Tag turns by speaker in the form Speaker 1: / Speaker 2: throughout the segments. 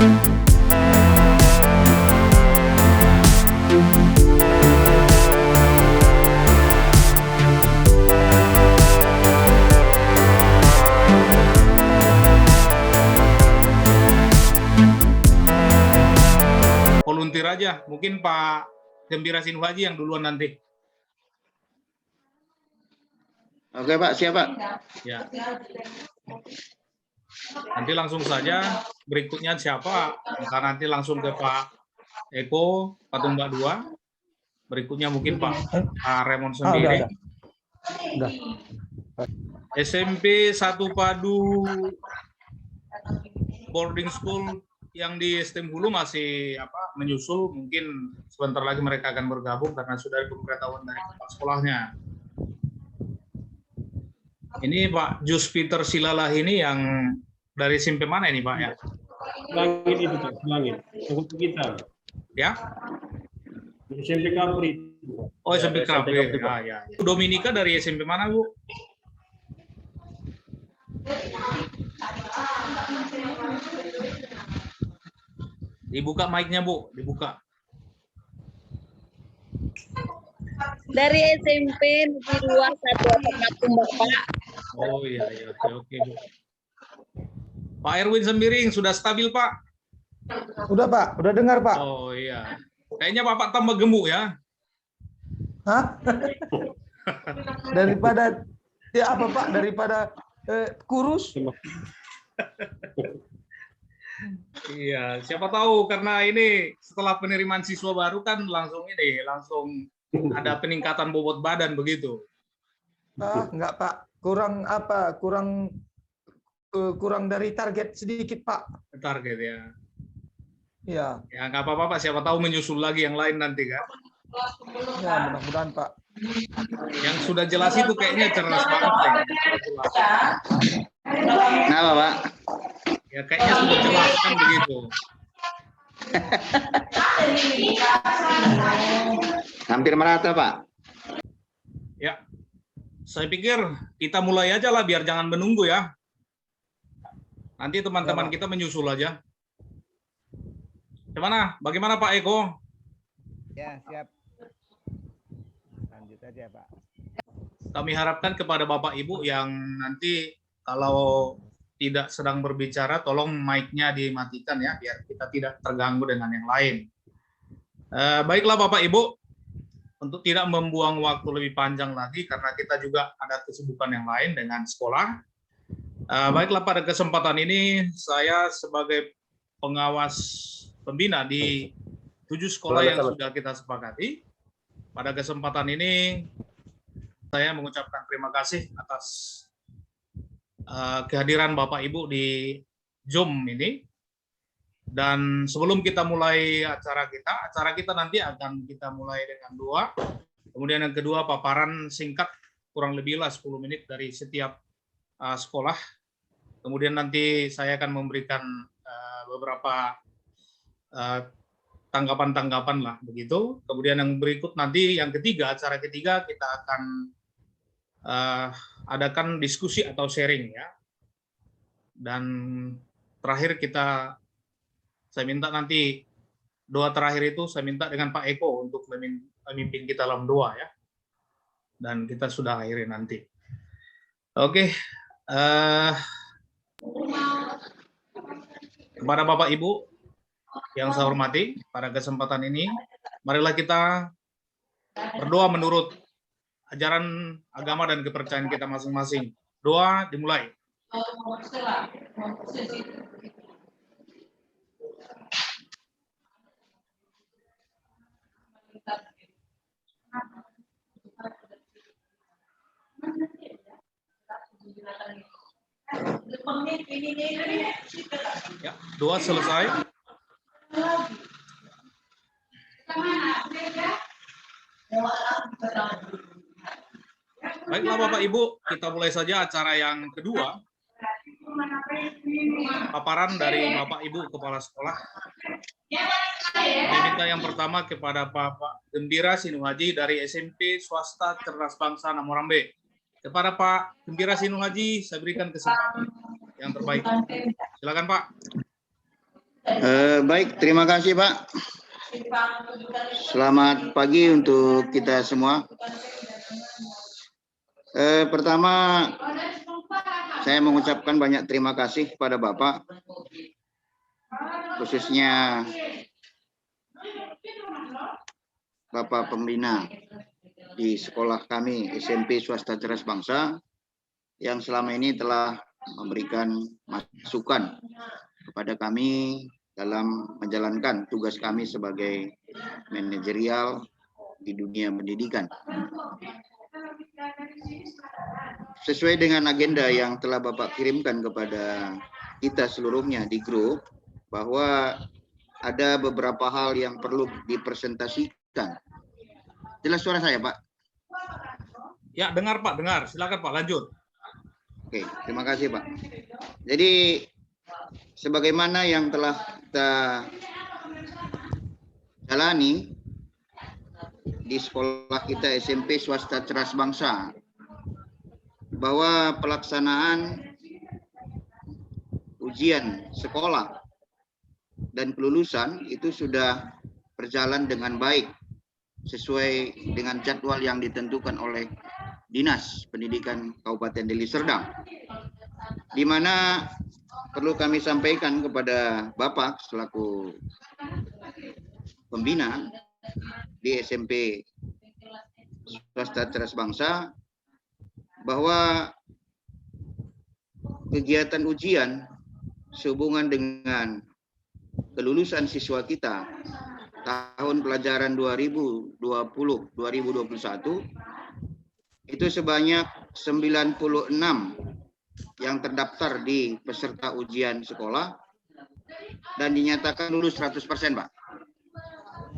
Speaker 1: Volunteer aja, mungkin Pak Gembira Sinuhaji yang duluan nanti.
Speaker 2: Oke Pak, siap Pak.
Speaker 1: Ya. Nanti langsung saja, berikutnya siapa? Maka nanti langsung ke Pak Eko, Patumbak 2. Berikutnya mungkin Pak Raymond sendiri.
Speaker 3: Udah.
Speaker 1: SMP 1 Padu boarding school yang di STEM Hulu masih menyusul, mungkin sebentar lagi mereka akan bergabung karena sudah ada pemberitahuan dari kepala sekolahnya. Ini Pak Jus Peter Silalah ini yang dari SMP mana ini Pak ya?
Speaker 4: Langit itu Pak, langit. Untuk kita.
Speaker 1: Ya?
Speaker 4: SMP Kapri.
Speaker 1: Oh SMP Kapri. Ah, ya. Dominika dari SMP mana Bu? Dibuka mic-nya Bu, dibuka.
Speaker 5: Dari SMP Negeri 2 1 Patumbak Pak.
Speaker 1: Oh iya, oke Bu. Pak Erwin Sembiring sudah stabil Pak?
Speaker 3: Udah Pak, udah dengar Pak.
Speaker 1: Oh iya. Kayaknya Bapak tambah gemuk ya?
Speaker 3: Hah? Daripada ya apa Pak? Daripada kurus?
Speaker 1: Iya, siapa tahu karena ini setelah penerimaan siswa baru kan langsung ada peningkatan bobot badan begitu.
Speaker 3: Enggak Pak, kurang apa? Kurang dari target sedikit Pak.
Speaker 1: Target ya.
Speaker 3: Iya.
Speaker 1: Ya nggak apa-apa Pak, siapa tahu menyusul lagi yang lain nanti kan.
Speaker 3: Ya mudah-mudahan Pak.
Speaker 1: Yang sudah jelas itu kayaknya cerdas banget ya.
Speaker 2: Kenapa Pak?
Speaker 1: Ya kayaknya sudah jelas kan begitu.
Speaker 2: Hampir merata Pak.
Speaker 1: Ya, saya pikir kita mulai aja lah biar jangan menunggu ya. Nanti teman-teman kita menyusul aja. Gimana? Bagaimana Pak Eko?
Speaker 6: Ya, siap. Lanjut aja, Pak.
Speaker 1: Kami harapkan kepada Bapak Ibu yang nanti kalau tidak sedang berbicara, tolong mic-nya dimatikan ya, biar kita tidak terganggu dengan yang lain. Baiklah Bapak Ibu, untuk tidak membuang waktu lebih panjang lagi, karena kita juga ada kesibukan yang lain dengan sekolah. Baiklah pada kesempatan ini, saya sebagai pengawas pembina di 7 sekolah yang sudah kita sepakati, pada kesempatan ini saya mengucapkan terima kasih atas kehadiran Bapak Ibu di Zoom ini. Dan sebelum kita mulai acara kita nanti akan kita mulai dengan doa. Kemudian yang kedua paparan singkat kurang lebih 10 menit dari setiap sekolah. Kemudian nanti saya akan memberikan beberapa tanggapan-tanggapan lah begitu. Kemudian yang berikut nanti yang ketiga, acara ketiga kita akan adakan diskusi atau sharing ya. Dan terakhir saya minta nanti doa terakhir itu saya minta dengan Pak Eko untuk memimpin kita dalam doa ya. Dan kita sudah akhiri nanti. Oke. Kepada Bapak Ibu yang saya hormati, pada kesempatan ini marilah kita berdoa menurut ajaran agama dan kepercayaan kita masing-masing. Doa dimulai. Ya, doa selesai. Baiklah Bapak Ibu, kita mulai saja acara yang kedua. Paparan dari Bapak Ibu Kepala Sekolah. Saya minta yang pertama kepada Bapak Gembira Sinuhaji dari SMP Swasta Cerdas Bangsa Namorambe. Kepada Pak Gembira Sinuhaji, saya berikan kesempatan yang terbaik. Silakan Pak.
Speaker 2: Baik, terima kasih Pak. Selamat pagi untuk kita semua. Pertama, saya mengucapkan banyak terima kasih kepada Bapak, khususnya Bapak Pembina di sekolah kami SMP Swasta Cerdas Bangsa yang selama ini telah memberikan masukan kepada kami dalam menjalankan tugas kami sebagai manajerial di dunia pendidikan. Sesuai dengan agenda yang telah Bapak kirimkan kepada kita seluruhnya di grup, bahwa ada beberapa hal yang perlu dipresentasikan. Jelas suara saya, Pak?
Speaker 1: Ya, dengar Pak, dengar. Silakan Pak, lanjut.
Speaker 2: Oke, terima kasih Pak. Jadi sebagaimana yang telah kita jalani di sekolah kita SMP Swasta Cerdas Bangsa, bahwa pelaksanaan ujian sekolah dan kelulusan itu sudah berjalan dengan baik sesuai dengan jadwal yang ditentukan oleh Dinas Pendidikan Kabupaten Deli Serdang, di mana perlu kami sampaikan kepada Bapak selaku pembina di SMP Swasta Cerdas Bangsa, bahwa kegiatan ujian sehubungan dengan kelulusan siswa kita tahun pelajaran 2020-2021 itu sebanyak 96 yang terdaftar di peserta ujian sekolah dan dinyatakan lulus 100%, Pak.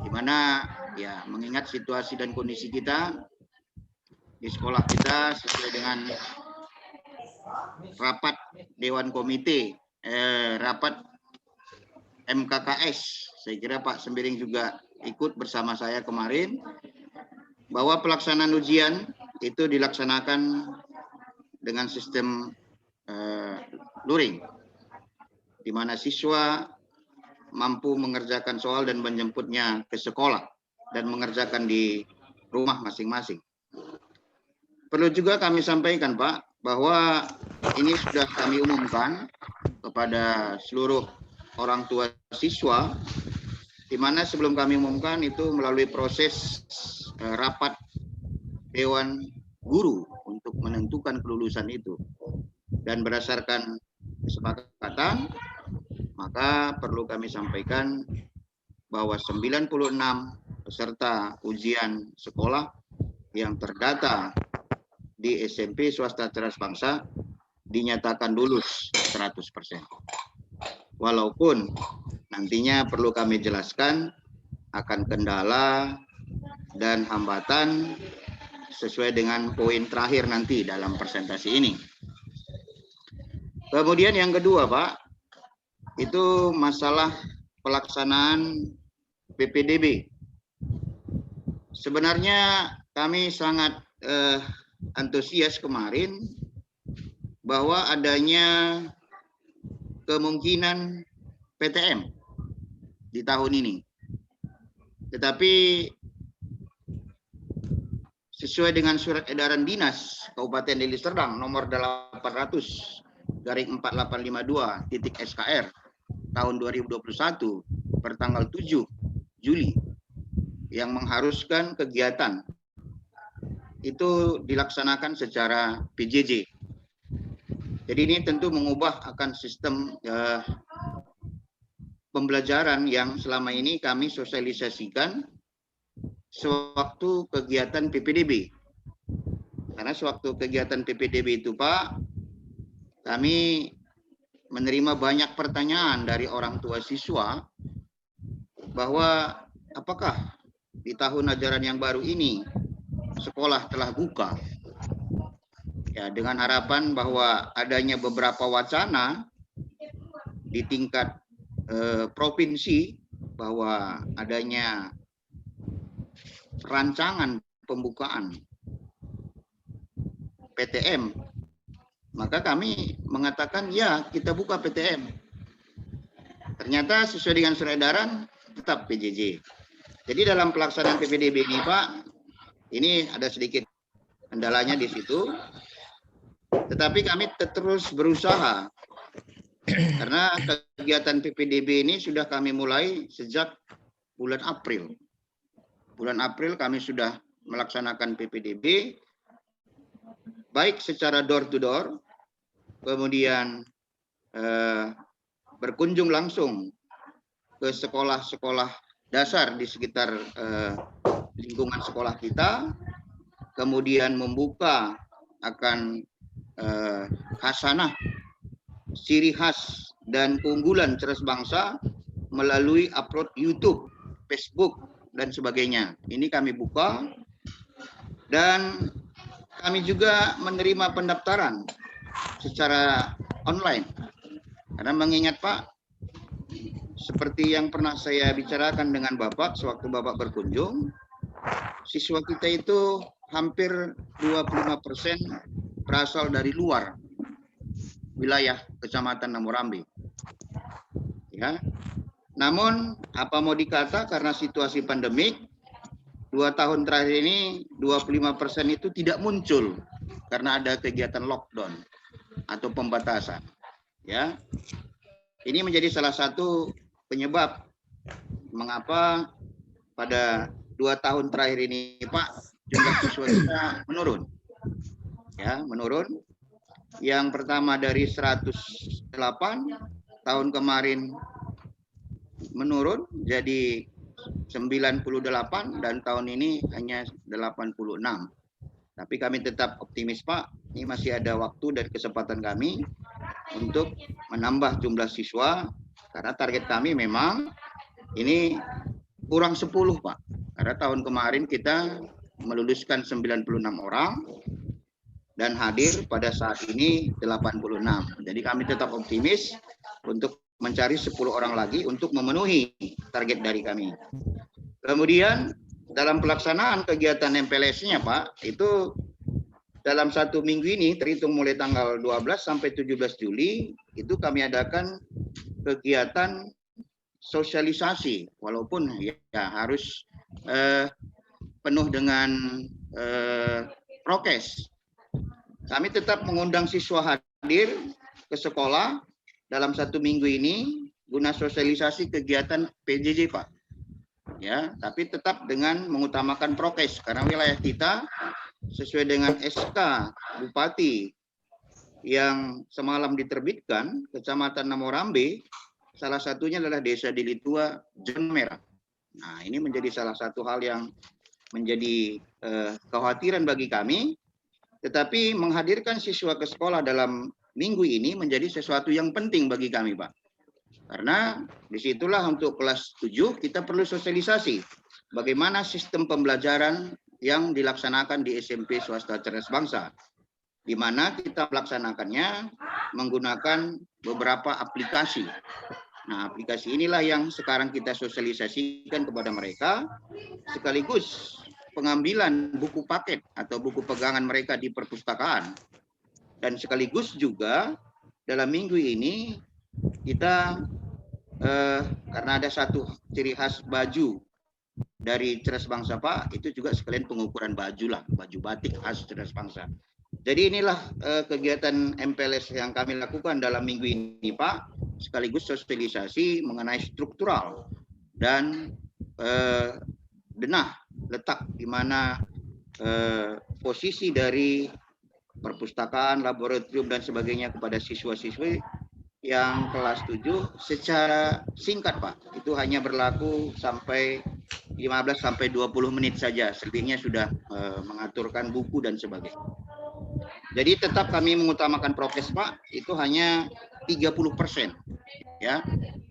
Speaker 2: Di mana ya mengingat situasi dan kondisi kita di sekolah kita sesuai dengan rapat Dewan Komite, rapat MKKS, saya kira Pak Sembiring juga ikut bersama saya kemarin, bahwa pelaksanaan ujian itu dilaksanakan dengan sistem luring, di mana siswa mampu mengerjakan soal dan menjemputnya ke sekolah dan mengerjakan di rumah masing-masing. Perlu juga kami sampaikan Pak, bahwa ini sudah kami umumkan kepada seluruh orang tua siswa, di mana sebelum kami umumkan itu melalui proses rapat Dewan Guru untuk menentukan kelulusan itu. Dan berdasarkan kesepakatan, maka perlu kami sampaikan bahwa 96 peserta ujian sekolah yang terdata di SMP Swasta Cerdas Bangsa dinyatakan lulus 100%. Walaupun nantinya perlu kami jelaskan akan kendala dan hambatan sesuai dengan poin terakhir nanti dalam presentasi ini. Kemudian yang kedua Pak, itu masalah pelaksanaan PPDB. Sebenarnya kami sangat antusias kemarin bahwa adanya kemungkinan PTM di tahun ini. Tetapi sesuai dengan surat edaran Dinas Kabupaten Deli Serdang nomor 800/4852/SKR tahun 2021 bertanggal 7 Juli yang mengharuskan kegiatan itu dilaksanakan secara PJJ. Jadi ini tentu mengubah akan sistem pembelajaran yang selama ini kami sosialisasikan sewaktu kegiatan PPDB. Karena sewaktu kegiatan PPDB itu Pak, kami menerima banyak pertanyaan dari orang tua siswa bahwa apakah di tahun ajaran yang baru ini sekolah telah buka. Ya, dengan harapan bahwa adanya beberapa wacana di tingkat provinsi bahwa adanya rancangan pembukaan PTM, maka kami mengatakan ya kita buka PTM. ternyata sesuai dengan surat edaran tetap PJJ. Jadi dalam pelaksanaan PPDB ini Pak, ini ada sedikit kendalanya di situ. Tetapi kami terus berusaha karena kegiatan PPDB ini sudah kami mulai sejak bulan April. Bulan April kami sudah melaksanakan PPDB baik secara door to door, kemudian berkunjung langsung ke sekolah-sekolah dasar di sekitar lingkungan sekolah kita, kemudian membuka akan khasanah, ciri khas dan keunggulan Cerdas Bangsa melalui upload YouTube, Facebook, dan sebagainya. Ini kami buka dan kami juga menerima pendaftaran secara online. Karena mengingat Pak, seperti yang pernah saya bicarakan dengan Bapak sewaktu Bapak berkunjung, siswa kita itu hampir 25% berasal dari luar wilayah Kecamatan Namorambe. Ya. Namun apa mau dikata, karena situasi pandemik 2 tahun terakhir ini 25% itu tidak muncul karena ada kegiatan lockdown atau pembatasan. Ya. Ini menjadi salah satu penyebab mengapa pada 2 tahun terakhir ini Pak, jumlah siswa kita menurun. Ya, menurun. Yang pertama dari 108 tahun kemarin menurun jadi 98 dan tahun ini hanya 86. Tapi kami tetap optimis Pak, ini masih ada waktu dan kesempatan kami untuk menambah jumlah siswa karena target kami memang ini kurang 10 Pak. Karena tahun kemarin kita meluluskan 96 orang dan hadir pada saat ini 86. Jadi kami tetap optimis untuk mencari 10 orang lagi untuk memenuhi target dari kami. Kemudian dalam pelaksanaan kegiatan MPLS-nya Pak, itu dalam 1 minggu ini terhitung mulai tanggal 12 sampai 17 Juli itu kami adakan kegiatan sosialisasi walaupun ya harus penuh dengan prokes. Kami tetap mengundang siswa hadir ke sekolah dalam 1 minggu ini guna sosialisasi kegiatan PJJ Pak. Ya, tapi tetap dengan mengutamakan prokes karena wilayah kita sesuai dengan SK Bupati yang semalam diterbitkan, Kecamatan Namorambe, salah satunya adalah Desa Dilitua zona merah. Nah, ini menjadi salah satu hal yang menjadi kekhawatiran bagi kami. Tetapi menghadirkan siswa ke sekolah dalam minggu ini menjadi sesuatu yang penting bagi kami, Pak. Karena disitulah untuk kelas 7 kita perlu sosialisasi bagaimana sistem pembelajaran yang dilaksanakan di SMP swasta Cerdas Bangsa, di mana kita melaksanakannya menggunakan beberapa aplikasi. Nah, aplikasi inilah yang sekarang kita sosialisasikan kepada mereka, sekaligus pengambilan buku paket atau buku pegangan mereka di perpustakaan. Dan sekaligus juga dalam minggu ini kita karena ada satu ciri khas baju dari Cerdas Bangsa Pak, itu juga sekalian pengukuran baju lah, baju batik khas Cerdas Bangsa. Jadi inilah kegiatan MPLS yang kami lakukan dalam minggu ini Pak, sekaligus sosialisasi mengenai struktural dan denah letak di mana posisi dari perpustakaan, laboratorium dan sebagainya kepada siswa-siswi yang kelas 7 secara singkat Pak. Itu hanya berlaku sampai 15 sampai 20 menit saja. Selebihnya sudah mengaturkan buku dan sebagainya. Jadi tetap kami mengutamakan prokes Pak, itu hanya 30%. Ya.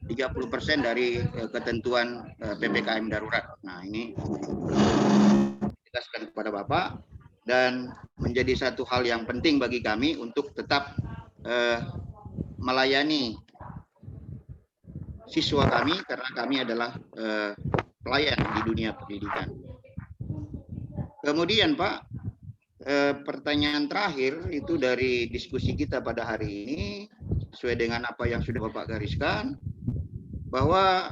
Speaker 2: 30% dari ketentuan PPKM darurat. Nah, ini jelaskan kepada Bapak dan menjadi satu hal yang penting bagi kami untuk tetap melayani siswa kami karena kami adalah pelayan di dunia pendidikan. Kemudian Pak, pertanyaan terakhir itu dari diskusi kita pada hari ini sesuai dengan apa yang sudah Bapak gariskan. bahwa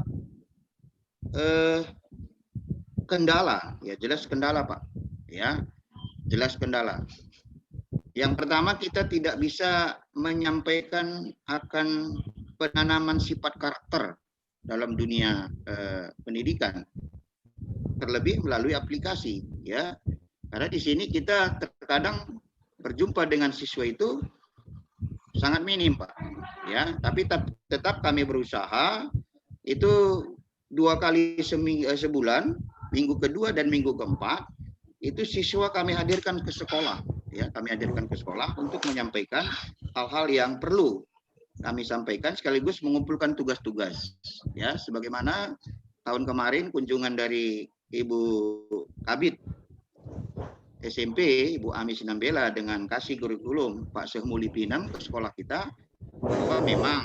Speaker 2: kendala, ya jelas kendala Pak, ya jelas kendala. Yang pertama, kita tidak bisa menyampaikan akan penanaman sifat karakter dalam dunia pendidikan, terlebih melalui aplikasi, ya. Karena di sini kita terkadang berjumpa dengan siswa itu sangat minim, Pak. Ya, tapi tetap kami berusaha itu 2 kali sebulan, minggu kedua dan minggu keempat, itu siswa kami hadirkan ke sekolah. Ya, kami hadirkan ke sekolah untuk menyampaikan hal-hal yang perlu kami sampaikan sekaligus mengumpulkan tugas-tugas. Ya, sebagaimana tahun kemarin kunjungan dari Ibu Kabid SMP, Ibu Ami Sinambela dengan kasih kurikulum Pak Sehmuli Pinang ke sekolah kita, bahwa memang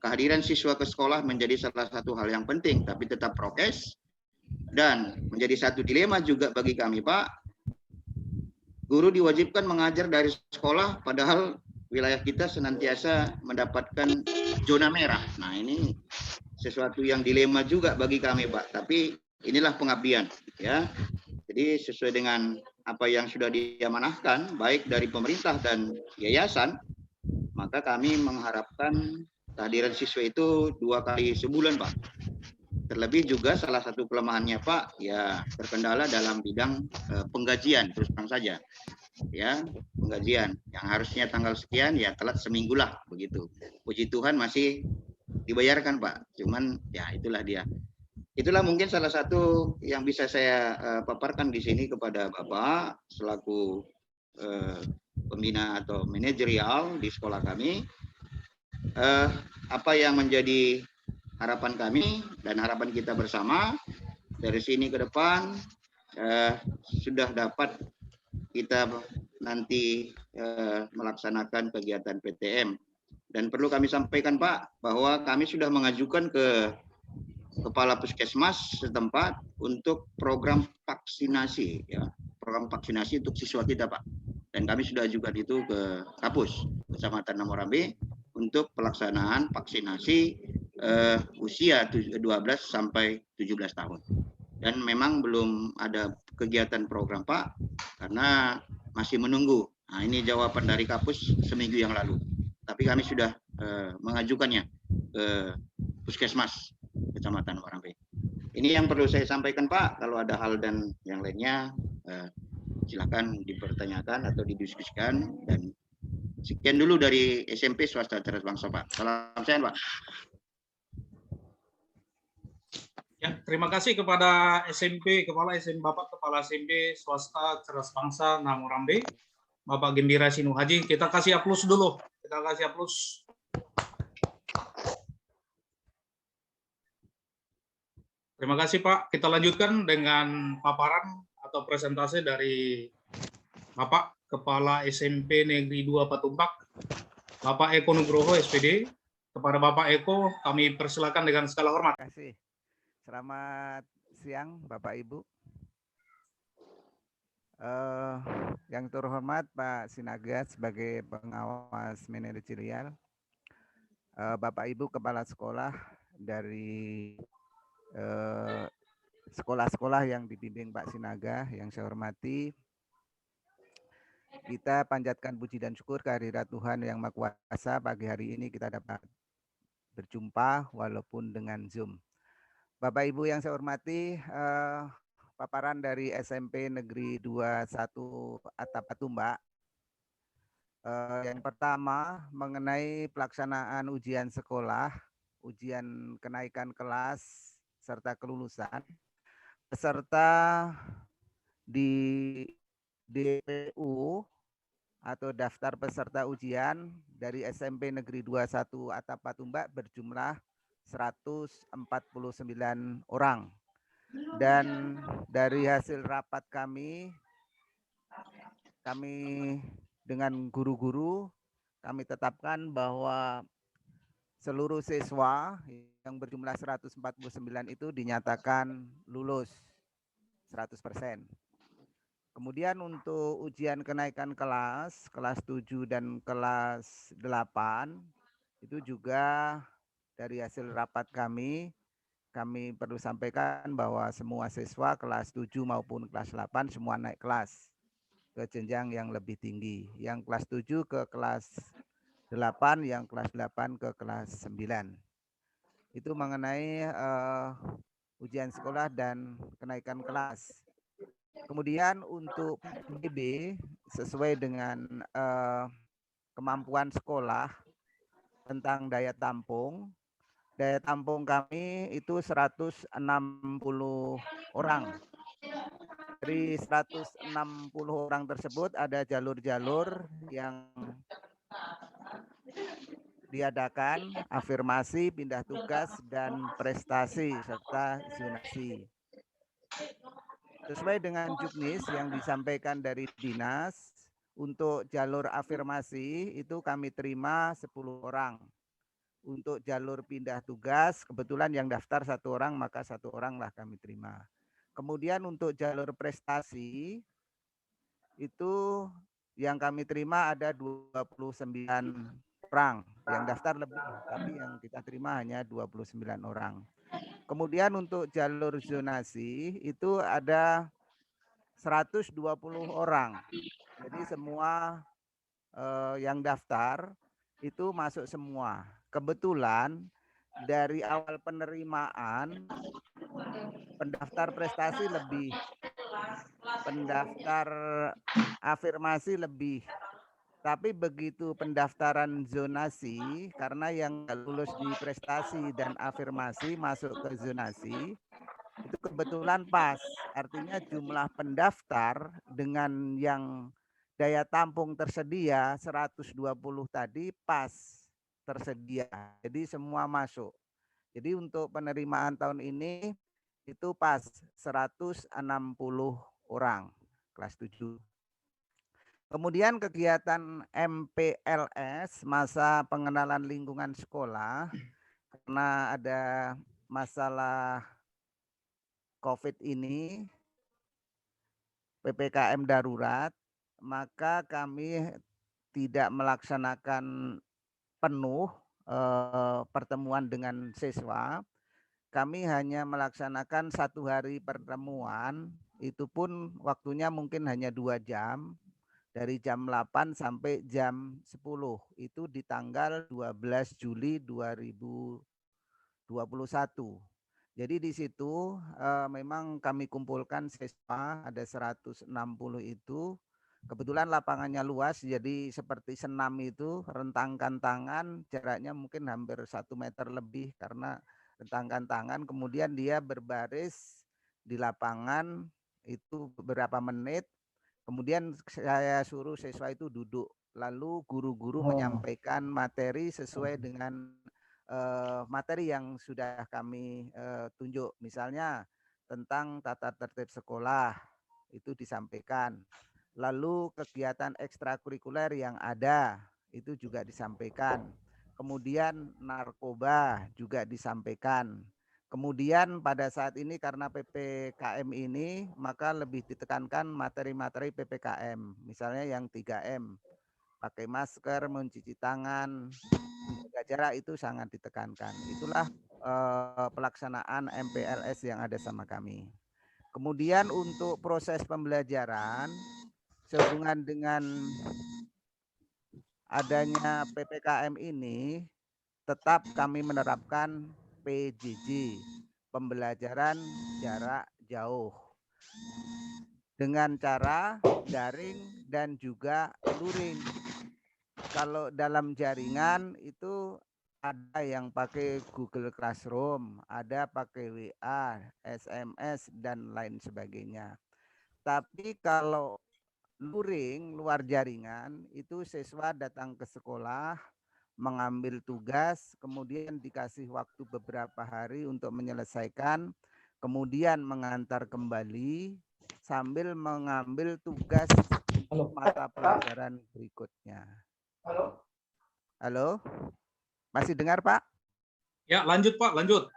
Speaker 2: kehadiran siswa ke sekolah menjadi salah satu hal yang penting, tapi tetap prokes. Dan menjadi satu dilema juga bagi kami, Pak, guru diwajibkan mengajar dari sekolah, padahal wilayah kita senantiasa mendapatkan zona merah. Nah, ini sesuatu yang dilema juga bagi kami, Pak. Tapi inilah pengabdian, ya. Jadi sesuai dengan apa yang sudah diamanahkan, baik dari pemerintah dan yayasan, maka kami mengharapkan kehadiran siswa itu 2 kali sebulan, Pak. Terlebih juga salah satu kelemahannya, Pak, ya terkendala dalam bidang penggajian, terus terang saja. Ya, penggajian yang harusnya tanggal sekian, ya telat seminggu lah, begitu. Puji Tuhan masih dibayarkan, Pak. Cuman ya itulah dia. Itulah mungkin salah satu yang bisa saya paparkan di sini kepada Bapak selaku pembina atau manajerial di sekolah kami. Apa yang menjadi harapan kami dan harapan kita bersama dari sini ke depan sudah dapat kita nanti melaksanakan kegiatan PTM. Dan perlu kami sampaikan, Pak, bahwa kami sudah mengajukan ke Kepala Puskesmas setempat untuk program vaksinasi, ya, program vaksinasi untuk siswa kita, Pak. Dan kami sudah ajukan itu ke Kapus Kecamatan Namorambe untuk pelaksanaan vaksinasi usia 12 sampai 17 tahun. Dan memang belum ada kegiatan program, Pak, karena masih menunggu. Nah, ini jawaban dari Kapus seminggu yang lalu. Tapi kami sudah mengajukannya ke Puskesmas Kecamatan Warambe. Ini yang perlu saya sampaikan, Pak. Kalau ada hal dan yang lainnya, silakan dipertanyakan atau didiskusikan. Dan sekian dulu dari SMP Swasta Cerdas Bangsa, Pak. Salam sehat, Pak.
Speaker 1: Ya, terima kasih kepada SMP, Bapak Kepala SMP Swasta Cerdas Bangsa Namorambe, Bapak Gembira Sinuhaji. Kita kasih aplaus dulu. Kita kasih aplaus. Terima kasih, Pak. Kita lanjutkan dengan paparan atau presentasi dari Bapak Kepala SMP Negeri 2 Patumbak, Bapak Eko Nugroho, SPD. Kepada Bapak Eko, kami persilakan dengan segala hormat.
Speaker 6: Terima kasih. Selamat siang, Bapak Ibu. Yang terhormat Pak Sinaga sebagai pengawas manajerial, Bapak Ibu Kepala Sekolah dari sekolah-sekolah yang dibimbing Pak Sinaga, yang saya hormati, kita panjatkan puji dan syukur kehadirat Tuhan Yang Maha Kuasa. Pagi hari ini kita dapat berjumpa walaupun dengan Zoom. Bapak Ibu yang saya hormati, paparan dari SMP Negeri 21 Atap Patumbak. Yang pertama mengenai pelaksanaan ujian sekolah, ujian kenaikan kelas serta kelulusan peserta di DPU atau daftar peserta ujian dari SMP Negeri 21 Atap Patumbak berjumlah 149 orang. Dan dari hasil rapat kami dengan guru-guru, kami tetapkan bahwa seluruh siswa yang berjumlah 149 itu dinyatakan lulus 100%. Kemudian untuk ujian kenaikan kelas 7 dan kelas 8 itu juga dari hasil rapat kami perlu sampaikan bahwa semua siswa kelas 7 maupun kelas 8 semua naik kelas ke jenjang yang lebih tinggi. Yang kelas 7 ke kelas 8, yang kelas 8 ke kelas 9. Itu mengenai ujian sekolah dan kenaikan kelas. Kemudian untuk PBB sesuai dengan kemampuan sekolah tentang daya tampung kami itu 160 orang. Dari 160 orang tersebut ada jalur-jalur yang diadakan, afirmasi, pindah tugas, dan prestasi, serta zonasi. Sesuai dengan juknis yang disampaikan dari dinas, untuk jalur afirmasi itu kami terima 10 orang. Untuk jalur pindah tugas, kebetulan yang daftar 1 orang, maka 1 orang lah kami terima. Kemudian untuk jalur prestasi, itu yang kami terima ada 29 orang. Yang daftar lebih, tapi yang kita terima hanya 29 orang. Kemudian untuk jalur zonasi, itu ada 120 orang. Jadi semua yang daftar itu masuk semua. Kebetulan dari awal penerimaan pendaftar prestasi lebih, pendaftar afirmasi lebih. Tapi begitu pendaftaran zonasi, karena yang lulus di prestasi dan afirmasi masuk ke zonasi, itu kebetulan pas. Artinya jumlah pendaftar dengan yang daya tampung tersedia 120 tadi pas tersedia. Jadi semua masuk. Jadi untuk penerimaan tahun ini itu pas 160 orang kelas 7. Kemudian kegiatan MPLS, masa pengenalan lingkungan sekolah, karena ada masalah COVID ini, PPKM darurat, maka kami tidak melaksanakan penuh pertemuan dengan siswa. Kami hanya melaksanakan 1 hari pertemuan, itu pun waktunya mungkin hanya 2 jam, dari jam 8 sampai jam 10, itu di tanggal 12 Juli 2021. Jadi di situ memang kami kumpulkan siswa, ada 160 itu. Kebetulan lapangannya luas, jadi seperti senam itu, rentangkan tangan, jaraknya mungkin hampir 1 meter lebih karena rentangkan tangan, kemudian dia berbaris di lapangan itu beberapa menit, kemudian saya suruh siswa itu duduk, lalu guru-guru menyampaikan materi sesuai dengan materi yang sudah kami tunjuk, misalnya tentang tata tertib sekolah, itu disampaikan. Lalu kegiatan ekstrakurikuler yang ada itu juga disampaikan. Kemudian narkoba juga disampaikan. Kemudian pada saat ini karena PPKM ini maka lebih ditekankan materi-materi PPKM. Misalnya yang 3M, pakai masker, mencuci tangan, menjaga jarak, itu sangat ditekankan. Itulah pelaksanaan MPLS yang ada sama kami. Kemudian untuk proses pembelajaran, sehubungan dengan adanya PPKM ini, tetap kami menerapkan PJJ, pembelajaran jarak jauh, dengan cara daring dan juga luring. Kalau dalam jaringan itu ada yang pakai Google Classroom, ada pakai WA, SMS, dan lain sebagainya. Tapi kalau luring, luar jaringan, itu siswa datang ke sekolah, mengambil tugas, kemudian dikasih waktu beberapa hari untuk menyelesaikan, kemudian mengantar kembali sambil mengambil tugas mata pelajaran berikutnya. Halo? Masih dengar, Pak?
Speaker 1: Ya, lanjut Pak, lanjut.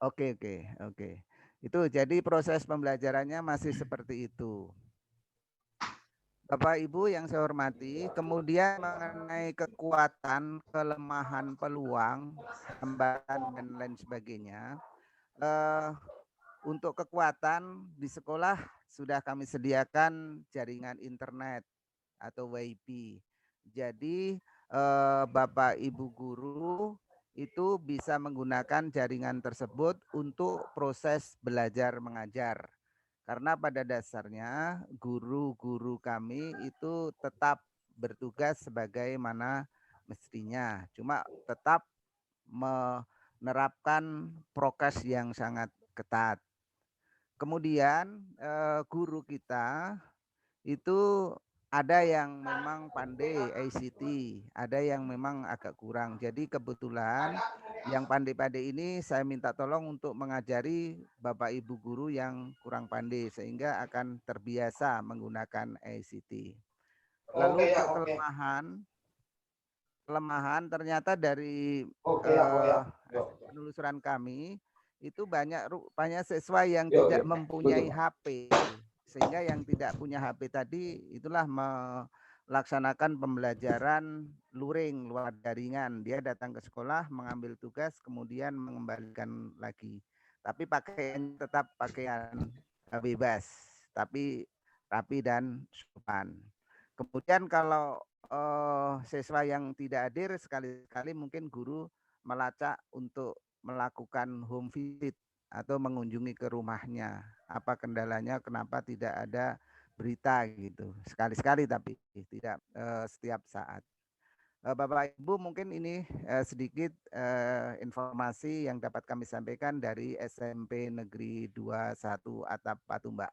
Speaker 6: Oke. Itu jadi proses pembelajarannya masih seperti itu. Bapak Ibu yang saya hormati, kemudian mengenai kekuatan, kelemahan, peluang, hambatan dan lain sebagainya. Untuk kekuatan di sekolah sudah kami sediakan jaringan internet atau WiFi. Jadi Bapak Ibu guru itu bisa menggunakan jaringan tersebut untuk proses belajar mengajar. Karena pada dasarnya guru-guru kami itu tetap bertugas sebagaimana mestinya. Cuma tetap menerapkan prokes yang sangat ketat. Kemudian guru kita itu ada yang memang pandai ICT, ada yang memang agak kurang. Jadi kebetulan yang pandai-pandai ini saya minta tolong untuk mengajari Bapak Ibu guru yang kurang pandai sehingga akan terbiasa menggunakan ICT. Lalu untuk kelemahan ternyata dari penelusuran kami itu banyak siswa yang tidak mempunyai HP. Sehingga yang tidak punya HP tadi itulah melaksanakan pembelajaran luring luar jaringan. Dia datang ke sekolah, mengambil tugas, kemudian mengembalikan lagi. Tapi pakaian tetap pakaian bebas, tapi rapi dan sopan. Kemudian kalau siswa yang tidak hadir, sekali-kali mungkin guru melacak untuk melakukan home visit atau mengunjungi ke rumahnya. Apa kendalanya, kenapa tidak ada berita gitu. Sekali-sekali tapi tidak setiap saat. Bapak Ibu mungkin ini sedikit informasi yang dapat kami sampaikan dari SMP Negeri 21 Atap Patumbak.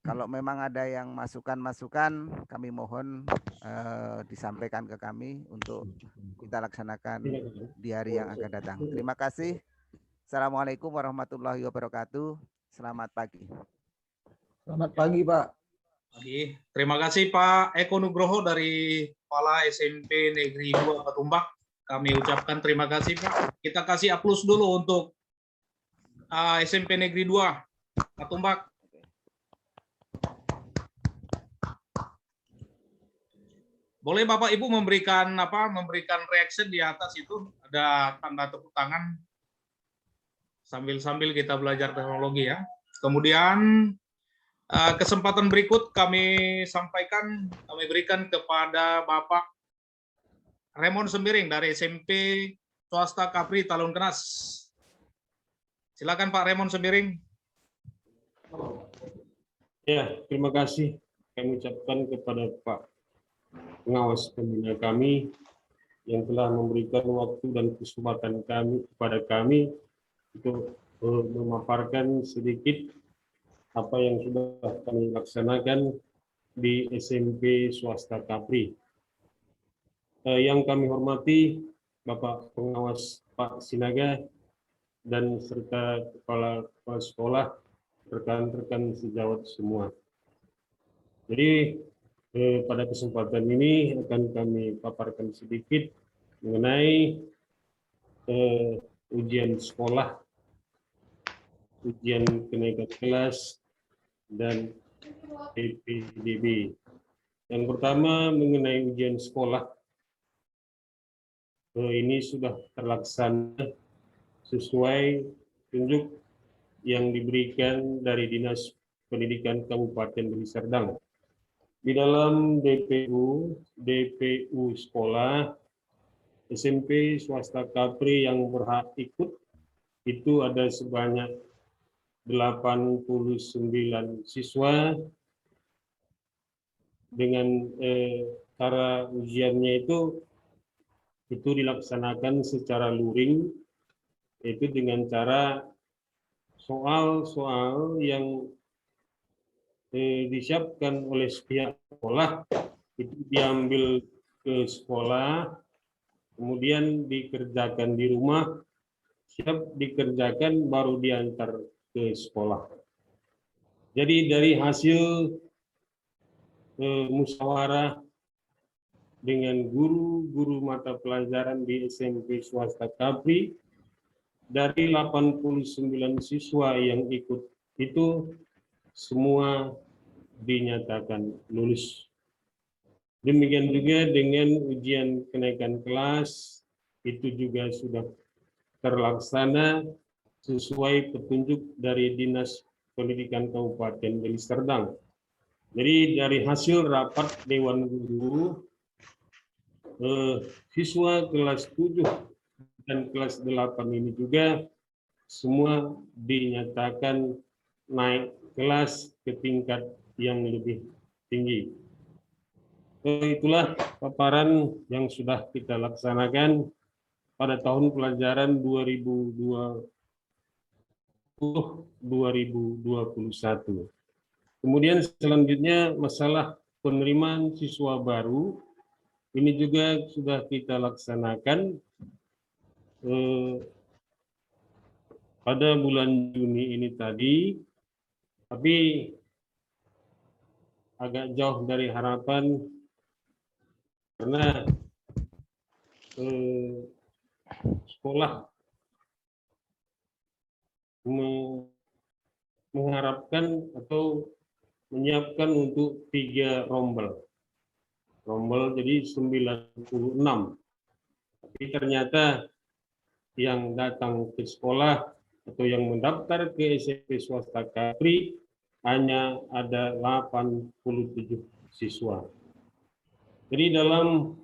Speaker 6: Kalau memang ada yang masukan-masukan, kami mohon disampaikan ke kami untuk kita laksanakan di hari yang akan datang. Terima kasih. Assalamualaikum warahmatullahi wabarakatuh. Selamat pagi.
Speaker 3: Selamat pagi, Pak.
Speaker 1: Pagi. Terima kasih Pak Eko Nugroho dari Kepala SMP Negeri 2 Patumbak. Kami ucapkan terima kasih Pak. Kita kasih aplaus dulu untuk SMP Negeri 2 Patumbak. Boleh Bapak Ibu memberikan reaction di atas itu, ada tanda tepuk tangan sambil kita belajar teknologi ya. Kemudian kesempatan berikut kami berikan kepada Bapak Raymond Sembiring dari SMP Swasta Kapri Talun Kenas. Silakan Pak Raymond Sembiring.
Speaker 4: Ya, terima kasih kami ucapkan kepada Pak pengawas pembina kami yang telah memberikan waktu dan kesempatan kepada kami untuk memaparkan sedikit apa yang sudah kami laksanakan di SMP Swasta Kapri. Yang kami hormati Bapak Pengawas Pak Sinaga dan serta kepala sekolah, rekan-rekan sejawat semua. Jadi pada kesempatan ini akan kami paparkan sedikit mengenai ujian sekolah, ujian kenaikan kelas, dan PPDB. Yang pertama mengenai ujian sekolah, ini sudah terlaksana sesuai tunjuk yang diberikan dari Dinas Pendidikan Kabupaten Deli Serdang. Di dalam DPU sekolah SMP Swasta Kapri yang berhak ikut itu ada sebanyak 89 siswa dengan cara ujiannya itu dilaksanakan secara luring, yaitu dengan cara soal-soal yang disiapkan oleh pihak sekolah itu diambil ke sekolah, kemudian dikerjakan di rumah, siap dikerjakan baru diantar ke sekolah. Jadi dari hasil musyawarah dengan guru-guru mata pelajaran di SMP Swasta Kapri, dari 89 siswa yang ikut itu semua dinyatakan lulus. Demikian juga dengan ujian kenaikan kelas, itu juga sudah terlaksana sesuai petunjuk dari Dinas Pendidikan Kabupaten Deli Serdang. Jadi dari hasil rapat Dewan Guru, siswa kelas 7 dan kelas 8 ini juga semua dinyatakan naik kelas ke tingkat yang lebih tinggi. Itulah paparan yang sudah kita laksanakan pada tahun pelajaran 2020-2021. Kemudian selanjutnya masalah penerimaan siswa baru, ini juga sudah kita laksanakan pada bulan Juni ini tadi, tapi agak jauh dari harapan karena sekolah mengharapkan atau menyiapkan untuk 3 rombel. Rombel jadi 96. Tapi ternyata yang datang ke sekolah atau yang mendaftar ke SMP swasta Kapri hanya ada 87 siswa. Jadi dalam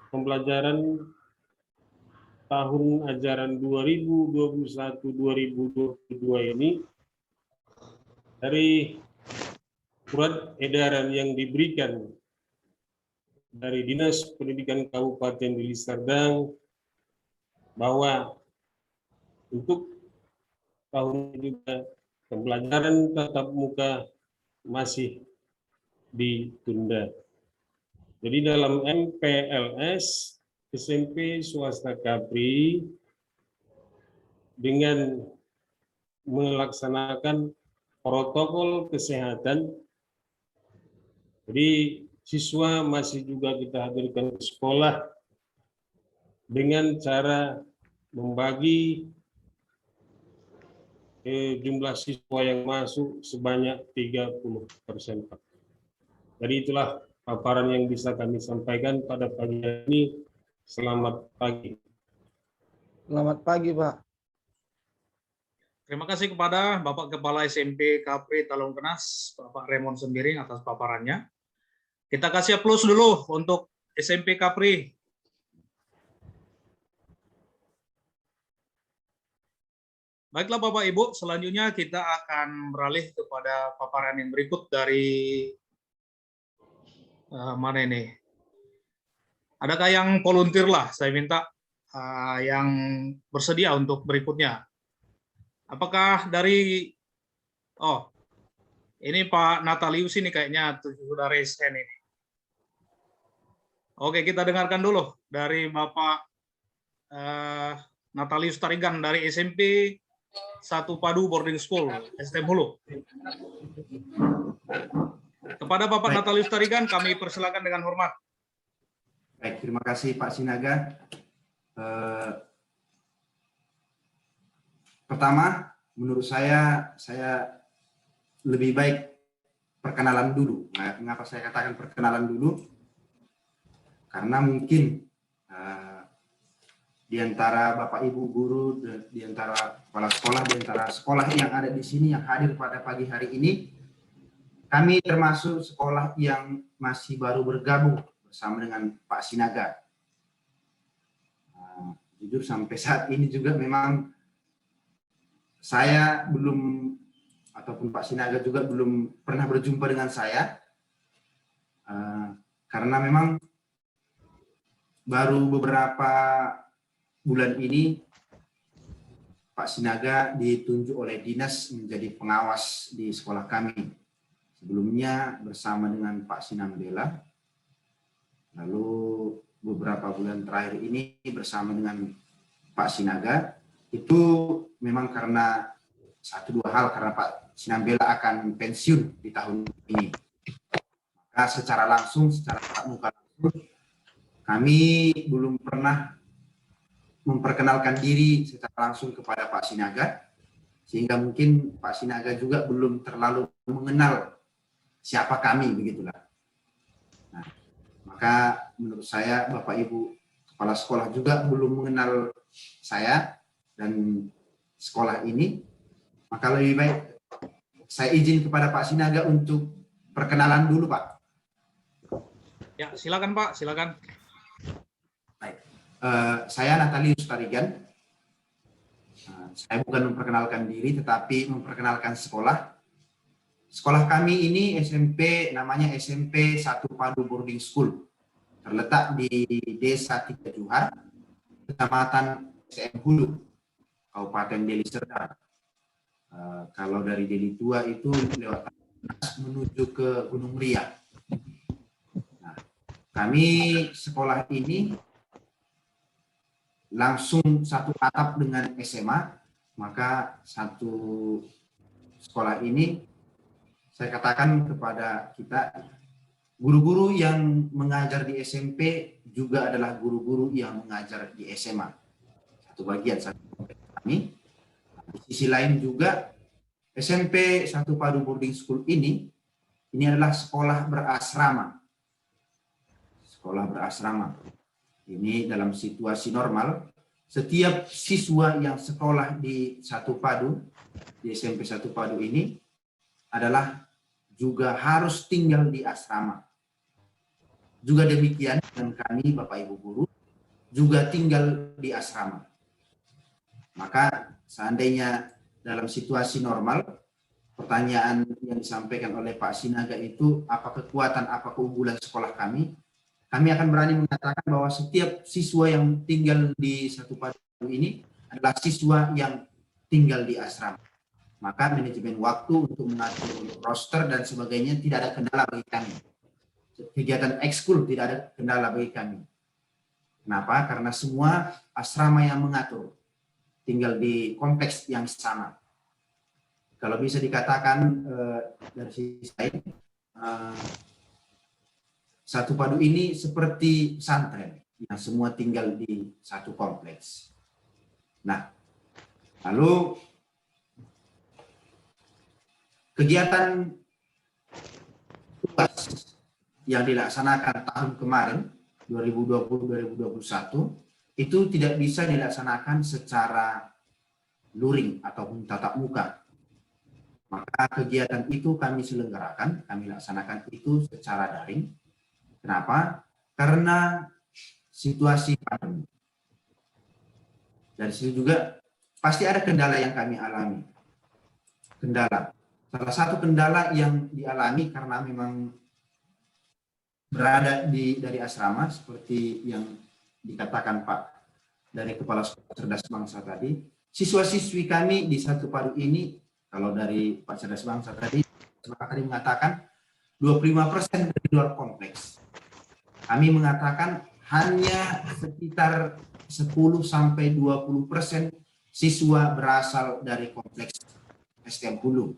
Speaker 4: pembelajaran tahun ajaran 2021-2022 ini, dari surat edaran yang diberikan dari Dinas Pendidikan Kabupaten Deli Serdang bahwa untuk tahun ini juga pembelajaran tatap muka masih ditunda. Jadi dalam MPLS SMP swasta Kapri dengan melaksanakan protokol kesehatan, jadi siswa masih juga kita hadirkan ke sekolah dengan cara membagi jumlah siswa yang masuk sebanyak 30%. Jadi itulah paparan yang bisa kami sampaikan pada pagi hari ini. Selamat pagi.
Speaker 3: Selamat pagi, Pak.
Speaker 1: Terima kasih kepada Bapak Kepala SMP Kapri Talongkenas, Bapak Raymond Sembiring atas paparannya. Kita kasih aplaus dulu untuk SMP Kapri. Baiklah Bapak Ibu, selanjutnya kita akan beralih kepada paparan yang berikut dari mana ini? Adakah yang volunteer lah? Saya minta yang bersedia untuk berikutnya. Apakah dari ini Pak Natalius ini kayaknya sudah raise hand ini. Oke, kita dengarkan dulu dari Bapak Natalius Tarigan dari SMP 1 Padu Boarding School, STM Hulu. Kepada Bapak Natalius Tarigan, kami persilakan dengan hormat.
Speaker 7: Baik, terima kasih Pak Sinaga. Pertama, menurut saya lebih baik perkenalan dulu. Nah, mengapa saya katakan perkenalan dulu? Karena mungkin di antara Bapak Ibu guru, di antara kepala sekolah, di antara sekolah yang ada di sini yang hadir pada pagi hari ini, kami termasuk sekolah yang masih baru bergabung bersama dengan Pak Sinaga. Jujur sampai saat ini juga memang saya belum, ataupun Pak Sinaga juga belum pernah berjumpa dengan saya, karena memang baru beberapa bulan ini Pak Sinaga ditunjuk oleh dinas menjadi pengawas di sekolah kami. Sebelumnya bersama dengan Pak Sinambela, lalu beberapa bulan terakhir ini bersama dengan Pak Sinaga. Itu memang karena 1-2 hal, karena Pak Sinambela akan pensiun di tahun ini. Maka secara langsung, secara tatap muka langsung, kami belum pernah memperkenalkan diri secara langsung kepada Pak Sinaga. sehingga mungkin Pak Sinaga juga belum terlalu mengenal siapa kami, begitulah. Nah, maka menurut saya Bapak Ibu kepala sekolah juga belum mengenal saya dan sekolah ini, maka lebih baik saya izin kepada Pak Sinaga untuk perkenalan dulu, Pak.
Speaker 1: Ya, silakan Pak, silakan.
Speaker 7: Baik. Saya Natalius Tarigan. Saya bukan memperkenalkan diri, tetapi memperkenalkan sekolah. Sekolah kami ini SMP, namanya SMP 1 Padu Boarding School. Terletak di Desa Tiga Johar, Kecamatan SM Hulu, Kabupaten Deli Serdang. Kalau dari Deli Tua itu lewat menuju ke Gunung Meriah. Nah, kami sekolah ini langsung satu atap dengan SMA, maka satu sekolah ini saya katakan kepada kita, guru-guru yang mengajar di SMP juga adalah guru-guru yang mengajar di SMA. Satu bagian satu kami. Di sisi lain juga SMP 1 Padu Boarding School ini adalah sekolah berasrama. Sekolah berasrama. Ini dalam situasi normal, setiap siswa yang sekolah di 1 Padu, di SMP 1 Padu ini adalah juga harus tinggal di asrama. Juga demikian dengan kami Bapak Ibu guru juga tinggal di asrama. Maka seandainya dalam situasi normal, pertanyaan yang disampaikan oleh Pak Sinaga itu apa kekuatan, apa keunggulan sekolah kami akan berani mengatakan bahwa setiap siswa yang tinggal di 1 Padu ini adalah siswa yang tinggal di asrama. Maka manajemen waktu untuk mengatur roster dan sebagainya tidak ada kendala bagi kami. Kegiatan ekskul tidak ada kendala bagi kami. Kenapa? Karena semua asrama yang mengatur, tinggal di kompleks yang sama. Kalau bisa dikatakan dari sisi lain, 1 Padu ini seperti pesantren yang semua tinggal di satu kompleks. Nah, lalu kegiatan tugas yang dilaksanakan tahun kemarin 2020-2021 itu tidak bisa dilaksanakan secara luring ataupun tatap muka. Maka kegiatan itu kami selenggarakan, kami laksanakan itu secara daring. Kenapa? Karena situasi pandemi. Dari situ juga pasti ada kendala yang kami alami. Kendala. Salah satu kendala yang dialami karena memang berada dari asrama seperti yang dikatakan Pak dari Kepala Sekolah Cerdas Bangsa tadi, siswa-siswi kami di 1 Padu ini, kalau dari Pak Cerdas Bangsa tadi mengatakan 25% dari luar kompleks. Kami mengatakan hanya sekitar 10-20% siswa berasal dari kompleks STM Hulu.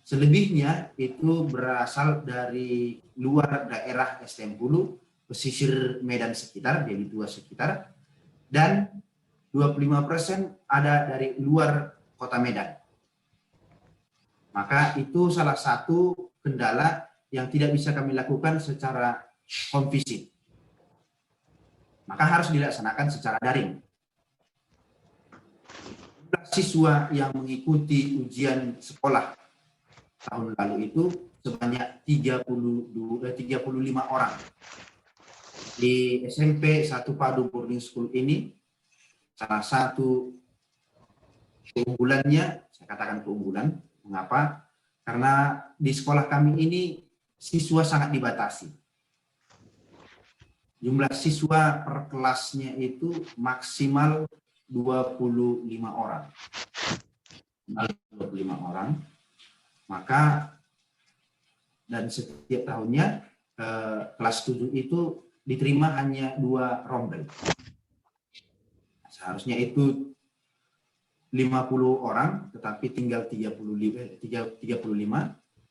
Speaker 7: Selebihnya itu berasal dari luar daerah STM Hulu, pesisir Medan sekitar, Deli Tua sekitar, dan 25% ada dari luar kota Medan. Maka itu salah satu kendala yang tidak bisa kami lakukan secara home visit. Maka harus dilaksanakan secara daring. Siswa yang mengikuti ujian sekolah tahun lalu itu sebanyak 35 orang. Di SMP 1 Padu Boarding School ini, salah satu keunggulannya, saya katakan keunggulan, mengapa? Karena di sekolah kami ini siswa sangat dibatasi. Jumlah siswa per kelasnya itu maksimal 25 orang. 25 orang. Maka dan setiap tahunnya kelas 7 itu diterima hanya 2 rombel. Seharusnya itu 50 orang, tetapi tinggal 35.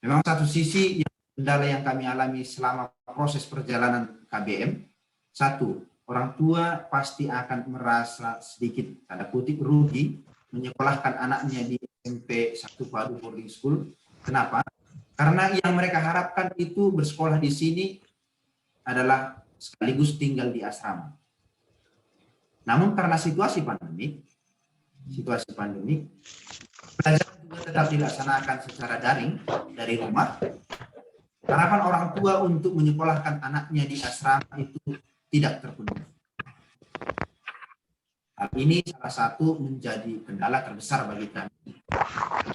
Speaker 7: Memang satu sisi kendala yang kami alami selama proses perjalanan KBM, satu, orang tua pasti akan merasa sedikit tanda kutip rugi menyekolahkan anaknya di SMP 1 Padu Boarding School. Kenapa? Karena yang mereka harapkan itu bersekolah di sini adalah sekaligus tinggal di asrama. Namun karena situasi pandemi, pelajaran juga tetap dilaksanakan secara daring dari rumah. Harapan orang tua untuk menyekolahkan anaknya di asrama itu tidak terpenuhi. Hal ini salah satu menjadi kendala terbesar bagi kami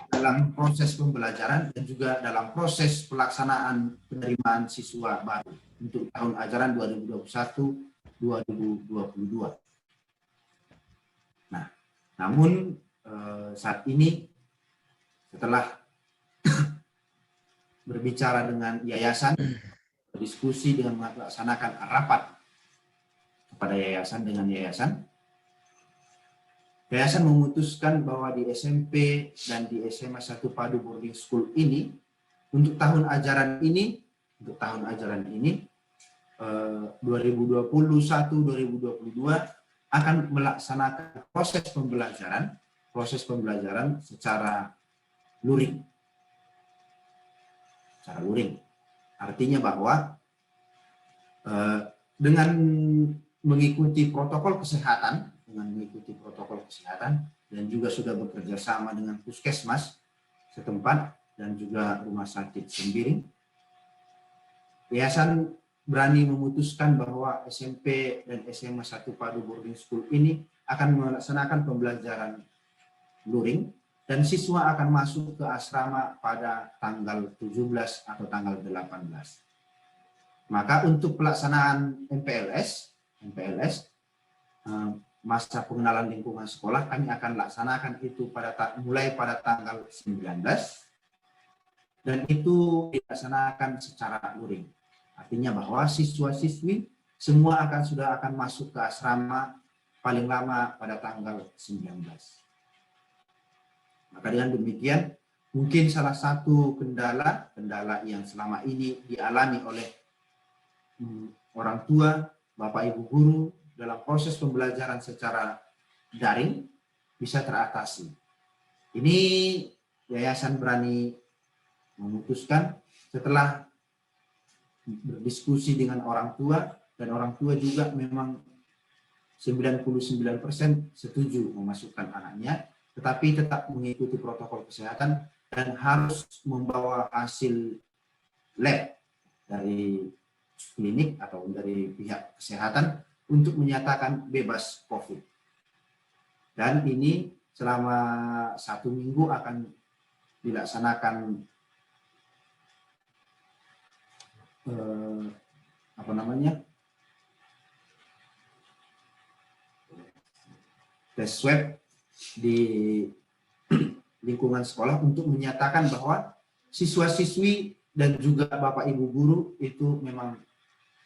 Speaker 7: dalam proses pembelajaran dan juga dalam proses pelaksanaan penerimaan siswa baru untuk tahun ajaran 2021-2022. Nah, namun saat ini setelah berbicara dengan yayasan, berdiskusi dengan melaksanakan rapat kepada yayasan dengan yayasan, yayasan memutuskan bahwa di SMP dan di SMA 1 Padu Boarding School ini untuk tahun ajaran ini 2021-2022 akan melaksanakan proses pembelajaran secara luring. Artinya bahwa dengan mengikuti protokol kesehatan, dan juga sudah bekerja sama dengan puskesmas setempat dan juga rumah sakit Sembiring, yayasan berani memutuskan bahwa SMP dan SMA 1 Padu Boarding School ini akan melaksanakan pembelajaran luring dan siswa akan masuk ke asrama pada tanggal 17 atau tanggal 18. Maka untuk pelaksanaan MPLS, masa pengenalan lingkungan sekolah, kami akan laksanakan itu mulai pada tanggal 19 dan itu dilaksanakan secara luring. Artinya bahwa siswa-siswi semua sudah akan masuk ke asrama paling lama pada tanggal 19. Maka dengan demikian, mungkin salah satu kendala yang selama ini dialami oleh orang tua, Bapak Ibu guru dalam proses pembelajaran secara daring bisa teratasi. Ini yayasan berani memutuskan setelah berdiskusi dengan orang tua, dan orang tua juga memang 99% setuju memasukkan anaknya, tetapi tetap mengikuti protokol kesehatan dan harus membawa hasil lab dari klinik atau dari pihak kesehatan untuk menyatakan bebas COVID. Dan ini selama 1 minggu akan dilaksanakan tes swab di lingkungan sekolah untuk menyatakan bahwa siswa-siswi dan juga Bapak Ibu guru itu memang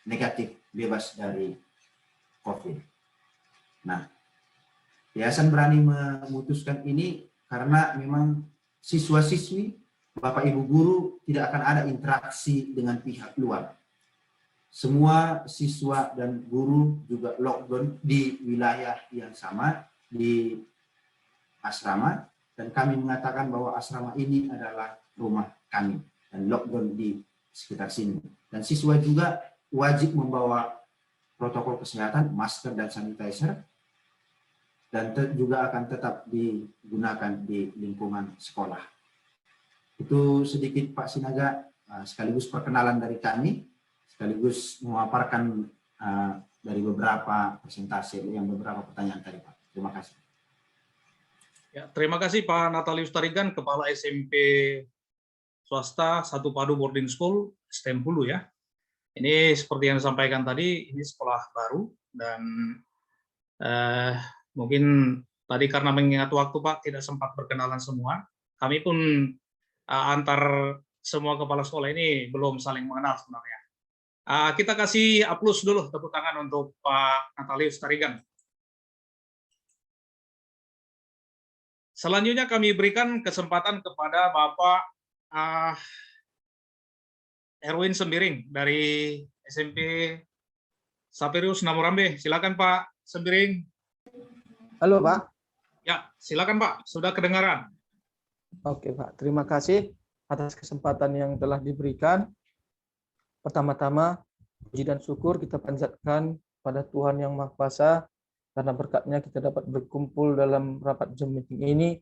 Speaker 7: negatif, bebas dari COVID. Nah, yayasan berani memutuskan ini karena memang siswa-siswi, Bapak Ibu guru tidak akan ada interaksi dengan pihak luar. Semua siswa dan guru juga lockdown di wilayah yang sama, di asrama, dan kami mengatakan bahwa asrama ini adalah rumah kami dan lockdown di sekitar sini. Dan siswa juga wajib membawa protokol kesehatan, masker dan sanitizer, dan juga akan tetap digunakan di lingkungan sekolah. Itu sedikit Pak Sinaga, sekaligus perkenalan dari kami, sekaligus memaparkan dari beberapa presentasi yang beberapa pertanyaan tadi Pak. Terima kasih.
Speaker 1: Ya, terima kasih Pak Natalius Tarigan, Kepala SMP Swasta 1 Padu Boarding School, STEM Hulu ya. Ini seperti yang disampaikan tadi, ini sekolah baru dan mungkin tadi karena mengingat waktu Pak tidak sempat berkenalan semua. Kami pun antar semua kepala sekolah ini belum saling mengenal sebenarnya. Kita kasih aplaus dulu, tepuk tangan untuk Pak Natalius Tarigan. Selanjutnya kami berikan kesempatan kepada Bapak Erwin Sembiring dari SMP Saperius Namurambe. Silakan Pak Sembiring.
Speaker 3: Halo Pak.
Speaker 1: Ya, silakan Pak, sudah kedengaran.
Speaker 3: Oke Pak, terima kasih atas kesempatan yang telah diberikan. Pertama-tama, puji dan syukur kita panjatkan pada Tuhan Yang Maha Kuasa, karena berkatnya kita dapat berkumpul dalam rapat Zoom meeting ini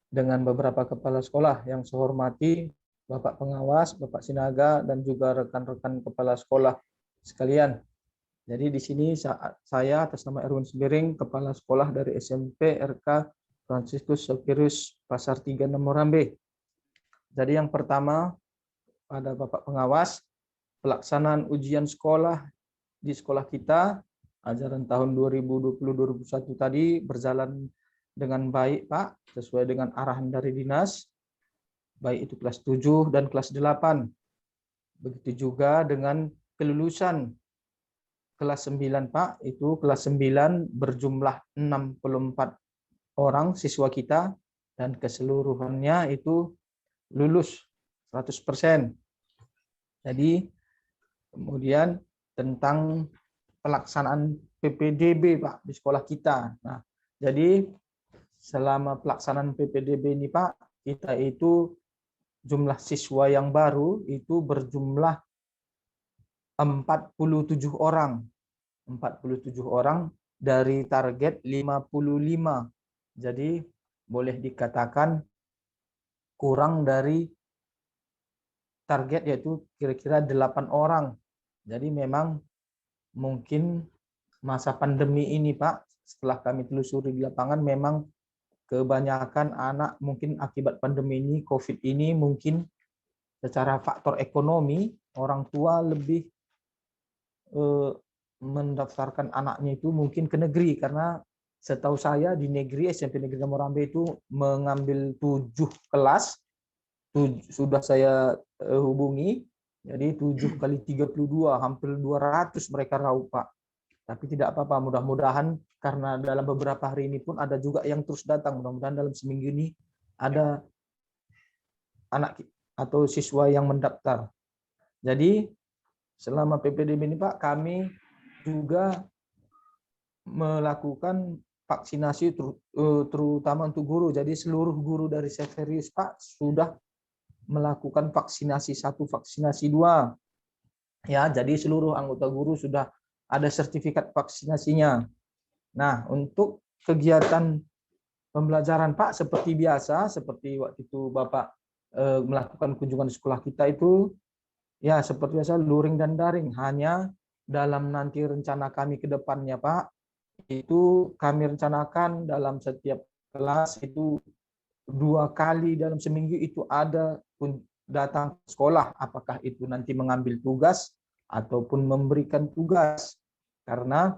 Speaker 3: dengan beberapa kepala sekolah yang saya hormati, Bapak Pengawas, Bapak Sinaga, dan juga rekan-rekan kepala sekolah sekalian. Jadi di sini saya atas nama Erwin Sembiring, kepala sekolah dari SMP RK Fransiskus Sopirus Pasar 3 Morambe. Jadi yang pertama, pada Bapak Pengawas, pelaksanaan ujian sekolah di sekolah kita ajaran tahun 2020-2021 tadi berjalan dengan baik Pak, sesuai dengan arahan dari dinas, baik itu kelas 7 dan kelas 8. Begitu juga dengan kelulusan kelas 9 Pak, itu kelas 9 berjumlah 64 orang siswa kita, dan keseluruhannya itu lulus 100%. Jadi kemudian tentang pelaksanaan PPDB Pak di sekolah kita. Nah, jadi selama pelaksanaan PPDB ini Pak, kita itu jumlah siswa yang baru itu berjumlah 47 orang. 47 orang dari target 55. Jadi boleh dikatakan kurang dari target, yaitu kira-kira 8 orang. Jadi memang mungkin masa pandemi ini Pak, setelah kami telusuri di lapangan, memang kebanyakan anak mungkin akibat pandemi ini, COVID ini, mungkin secara faktor ekonomi orang tua lebih mendaftarkan anaknya itu mungkin ke negeri, karena setahu saya di negeri SMP Negeri Morambe itu mengambil 7 kelas. Sudah saya hubungi, jadi 7 kali 32 hampir 200 mereka raup Pak. Tapi tidak apa-apa, mudah-mudahan karena dalam beberapa hari ini pun ada juga yang terus datang, mudah-mudahan dalam seminggu ini ada anak atau siswa yang mendaftar. Jadi selama PPDB ini Pak, kami juga melakukan vaksinasi terutama untuk guru. Jadi seluruh guru dari Severius Pak sudah melakukan vaksinasi 1, vaksinasi 2. Ya, jadi seluruh anggota guru sudah ada sertifikat vaksinasinya. Nah, untuk kegiatan pembelajaran Pak seperti biasa, seperti waktu itu Bapak melakukan kunjungan di sekolah kita itu, ya seperti biasa luring dan daring. Hanya dalam nanti rencana kami ke depannya Pak, itu kami rencanakan dalam setiap kelas itu 2 kali dalam seminggu itu ada datang ke sekolah, apakah itu nanti mengambil tugas ataupun memberikan tugas. Karena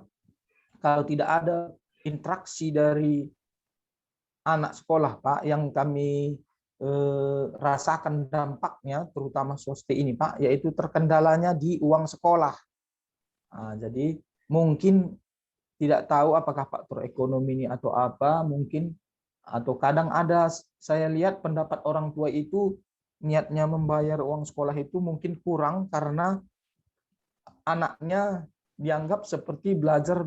Speaker 3: kalau tidak ada interaksi dari anak sekolah Pak, yang kami rasakan dampaknya terutama swasta ini Pak, yaitu terkendalanya di uang sekolah. Nah, jadi mungkin tidak tahu apakah faktor ekonomi ini atau apa, mungkin, atau kadang ada saya lihat pendapat orang tua itu niatnya membayar uang sekolah itu mungkin kurang karena anaknya dianggap seperti belajar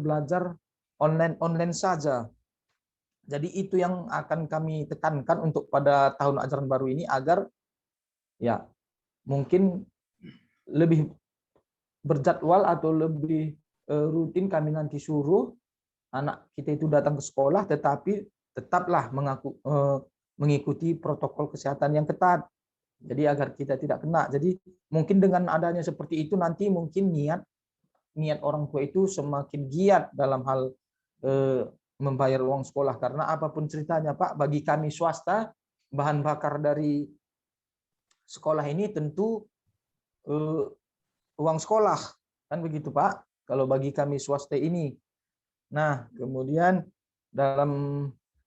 Speaker 3: online saja. Jadi itu yang akan kami tekankan untuk pada tahun ajaran baru ini, agar ya mungkin lebih berjadwal atau lebih rutin kami nanti suruh anak kita itu datang ke sekolah, tetapi tetaplah mengikuti protokol kesehatan yang ketat. Jadi agar kita tidak kena. Jadi mungkin dengan adanya seperti itu nanti mungkin niat orang tua itu semakin giat dalam hal membayar uang sekolah, karena apapun ceritanya Pak, bagi kami swasta bahan bakar dari sekolah ini tentu uang sekolah, kan begitu Pak, kalau bagi kami swasta ini. Nah, kemudian dalam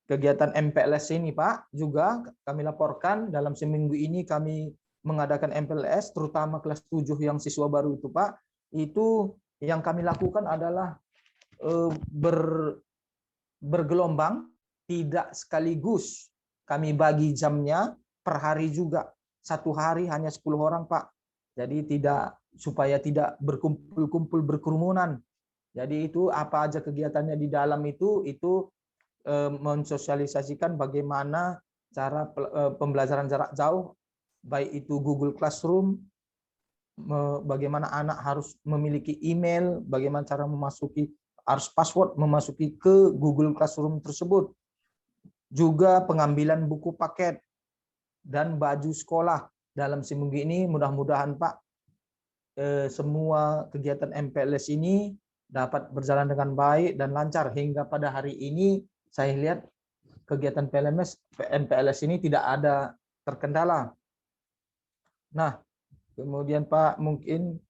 Speaker 3: kegiatan MPLS ini Pak, juga kami laporkan dalam seminggu ini kami mengadakan MPLS, terutama kelas 7 yang siswa baru itu Pak, itu yang kami lakukan adalah bergelombang, tidak sekaligus. Kami bagi jamnya per hari juga. 1 hari hanya 10 orang Pak. Jadi supaya tidak berkumpul-kumpul berkerumunan. Jadi itu apa aja kegiatannya di dalam itu mensosialisasikan bagaimana cara pembelajaran jarak jauh, baik itu Google Classroom, bagaimana anak harus memiliki email, bagaimana cara harus password memasuki ke Google Classroom tersebut. Juga pengambilan buku paket dan baju sekolah dalam seminggu ini. Mudah-mudahan Pak, semua kegiatan MPLS ini dapat berjalan dengan baik dan lancar. Hingga pada hari ini saya lihat kegiatan MPLS ini tidak ada terkendala. Nah, kemudian Pak, mungkin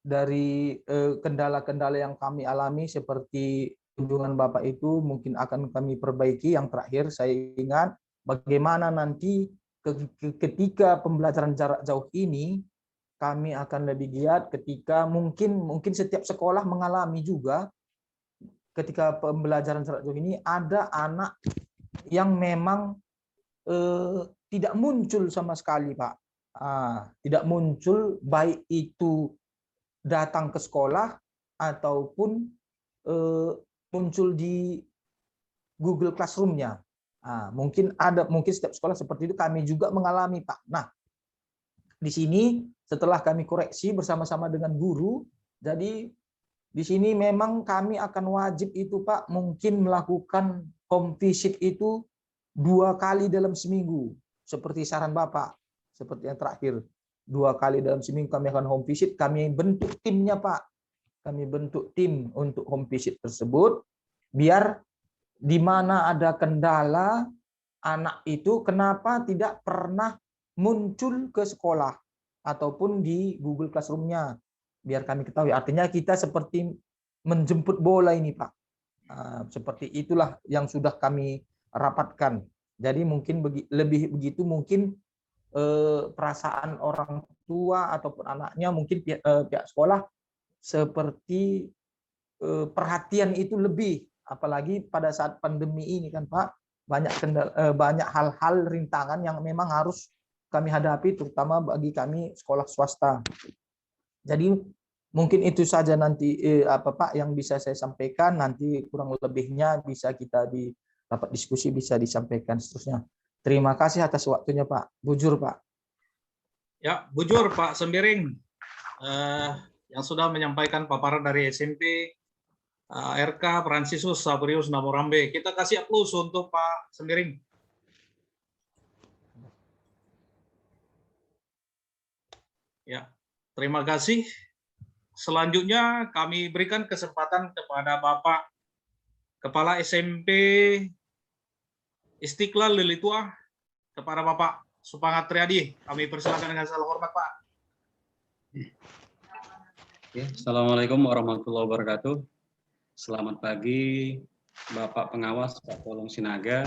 Speaker 3: dari kendala-kendala yang kami alami seperti kunjungan Bapak itu mungkin akan kami perbaiki. Yang terakhir saya ingat bagaimana nanti ketika pembelajaran jarak jauh ini kami akan lebih giat ketika mungkin setiap sekolah mengalami juga ketika pembelajaran jarak jauh ini ada anak yang memang tidak muncul sama sekali, Pak. Tidak muncul, baik itu datang ke sekolah ataupun muncul di Google Classroom-nya. Mungkin setiap sekolah seperti itu, kami juga mengalami, Pak. Nah, di sini setelah kami koreksi bersama-sama dengan guru, jadi di sini memang kami akan wajib itu, Pak, mungkin melakukan home visit itu 2 kali dalam seminggu, seperti saran Bapak, seperti yang terakhir. 2 kali dalam seminggu kami akan home visit, kami bentuk timnya, Pak. Kami bentuk tim untuk home visit tersebut, biar di mana ada kendala, anak itu kenapa tidak pernah muncul ke sekolah ataupun di Google Classroom-nya, biar kami ketahui. Artinya kita seperti menjemput bola ini, Pak. Seperti itulah yang sudah kami rapatkan. Jadi mungkin lebih begitu, mungkin perasaan orang tua ataupun anaknya, mungkin pihak sekolah seperti perhatian itu lebih, apalagi pada saat pandemi ini kan, Pak, banyak hal-hal rintangan yang memang harus kami hadapi, terutama bagi kami sekolah swasta. Jadi mungkin itu saja nanti Pak yang bisa saya sampaikan. Nanti kurang lebihnya bisa kita di rapat diskusi bisa disampaikan seterusnya. Terima kasih atas waktunya, Pak. Bujur, Pak.
Speaker 1: Ya, bujur Pak Sembiring yang sudah menyampaikan paparan dari SMP RK Fransiskus Saverius Namorambe. Kita kasih aplaus untuk Pak Sembiring. Ya, terima kasih. Selanjutnya kami berikan kesempatan kepada Bapak Kepala SMP Istiqlal Lilitua, kepada Bapak Supangat Triadi. Kami persilakan dengan segala hormat, Pak.
Speaker 8: Assalamualaikum warahmatullahi wabarakatuh. Selamat pagi Bapak Pengawas, Pak Polong Sinaga.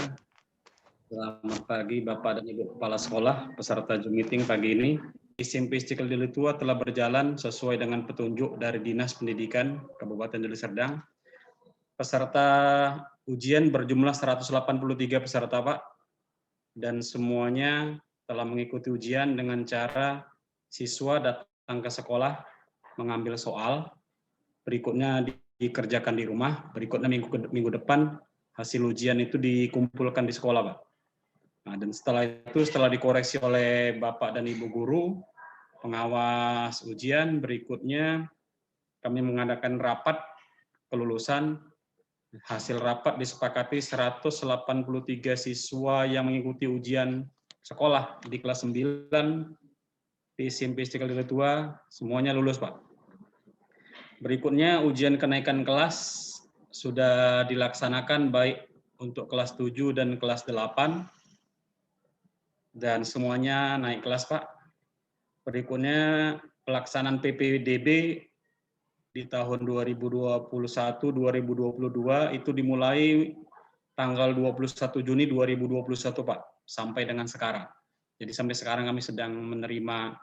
Speaker 8: Selamat pagi Bapak dan Ibu Kepala Sekolah, peserta Zoom meeting pagi ini. SMP Istiqlal Lilitua telah berjalan sesuai dengan petunjuk dari Dinas Pendidikan Kabupaten Deli Serdang. Peserta ujian berjumlah 183 peserta, Pak. Dan semuanya telah mengikuti ujian dengan cara siswa datang ke sekolah, mengambil soal, berikutnya dikerjakan di rumah, berikutnya minggu depan hasil ujian itu dikumpulkan di sekolah, Pak. Nah, dan setelah dikoreksi oleh Bapak dan Ibu Guru, pengawas ujian, berikutnya kami mengadakan rapat kelulusan. Hasil rapat disepakati 183 siswa yang mengikuti ujian sekolah di kelas 9 di SMP Istiqlal Lilitua, semuanya lulus, Pak. Berikutnya ujian kenaikan kelas sudah dilaksanakan baik untuk kelas 7 dan kelas 8. Dan semuanya naik kelas, Pak. Berikutnya pelaksanaan PPDB di tahun 2021-2022 itu dimulai tanggal 21 Juni 2021, Pak, sampai dengan sekarang. Jadi sampai sekarang kami sedang menerima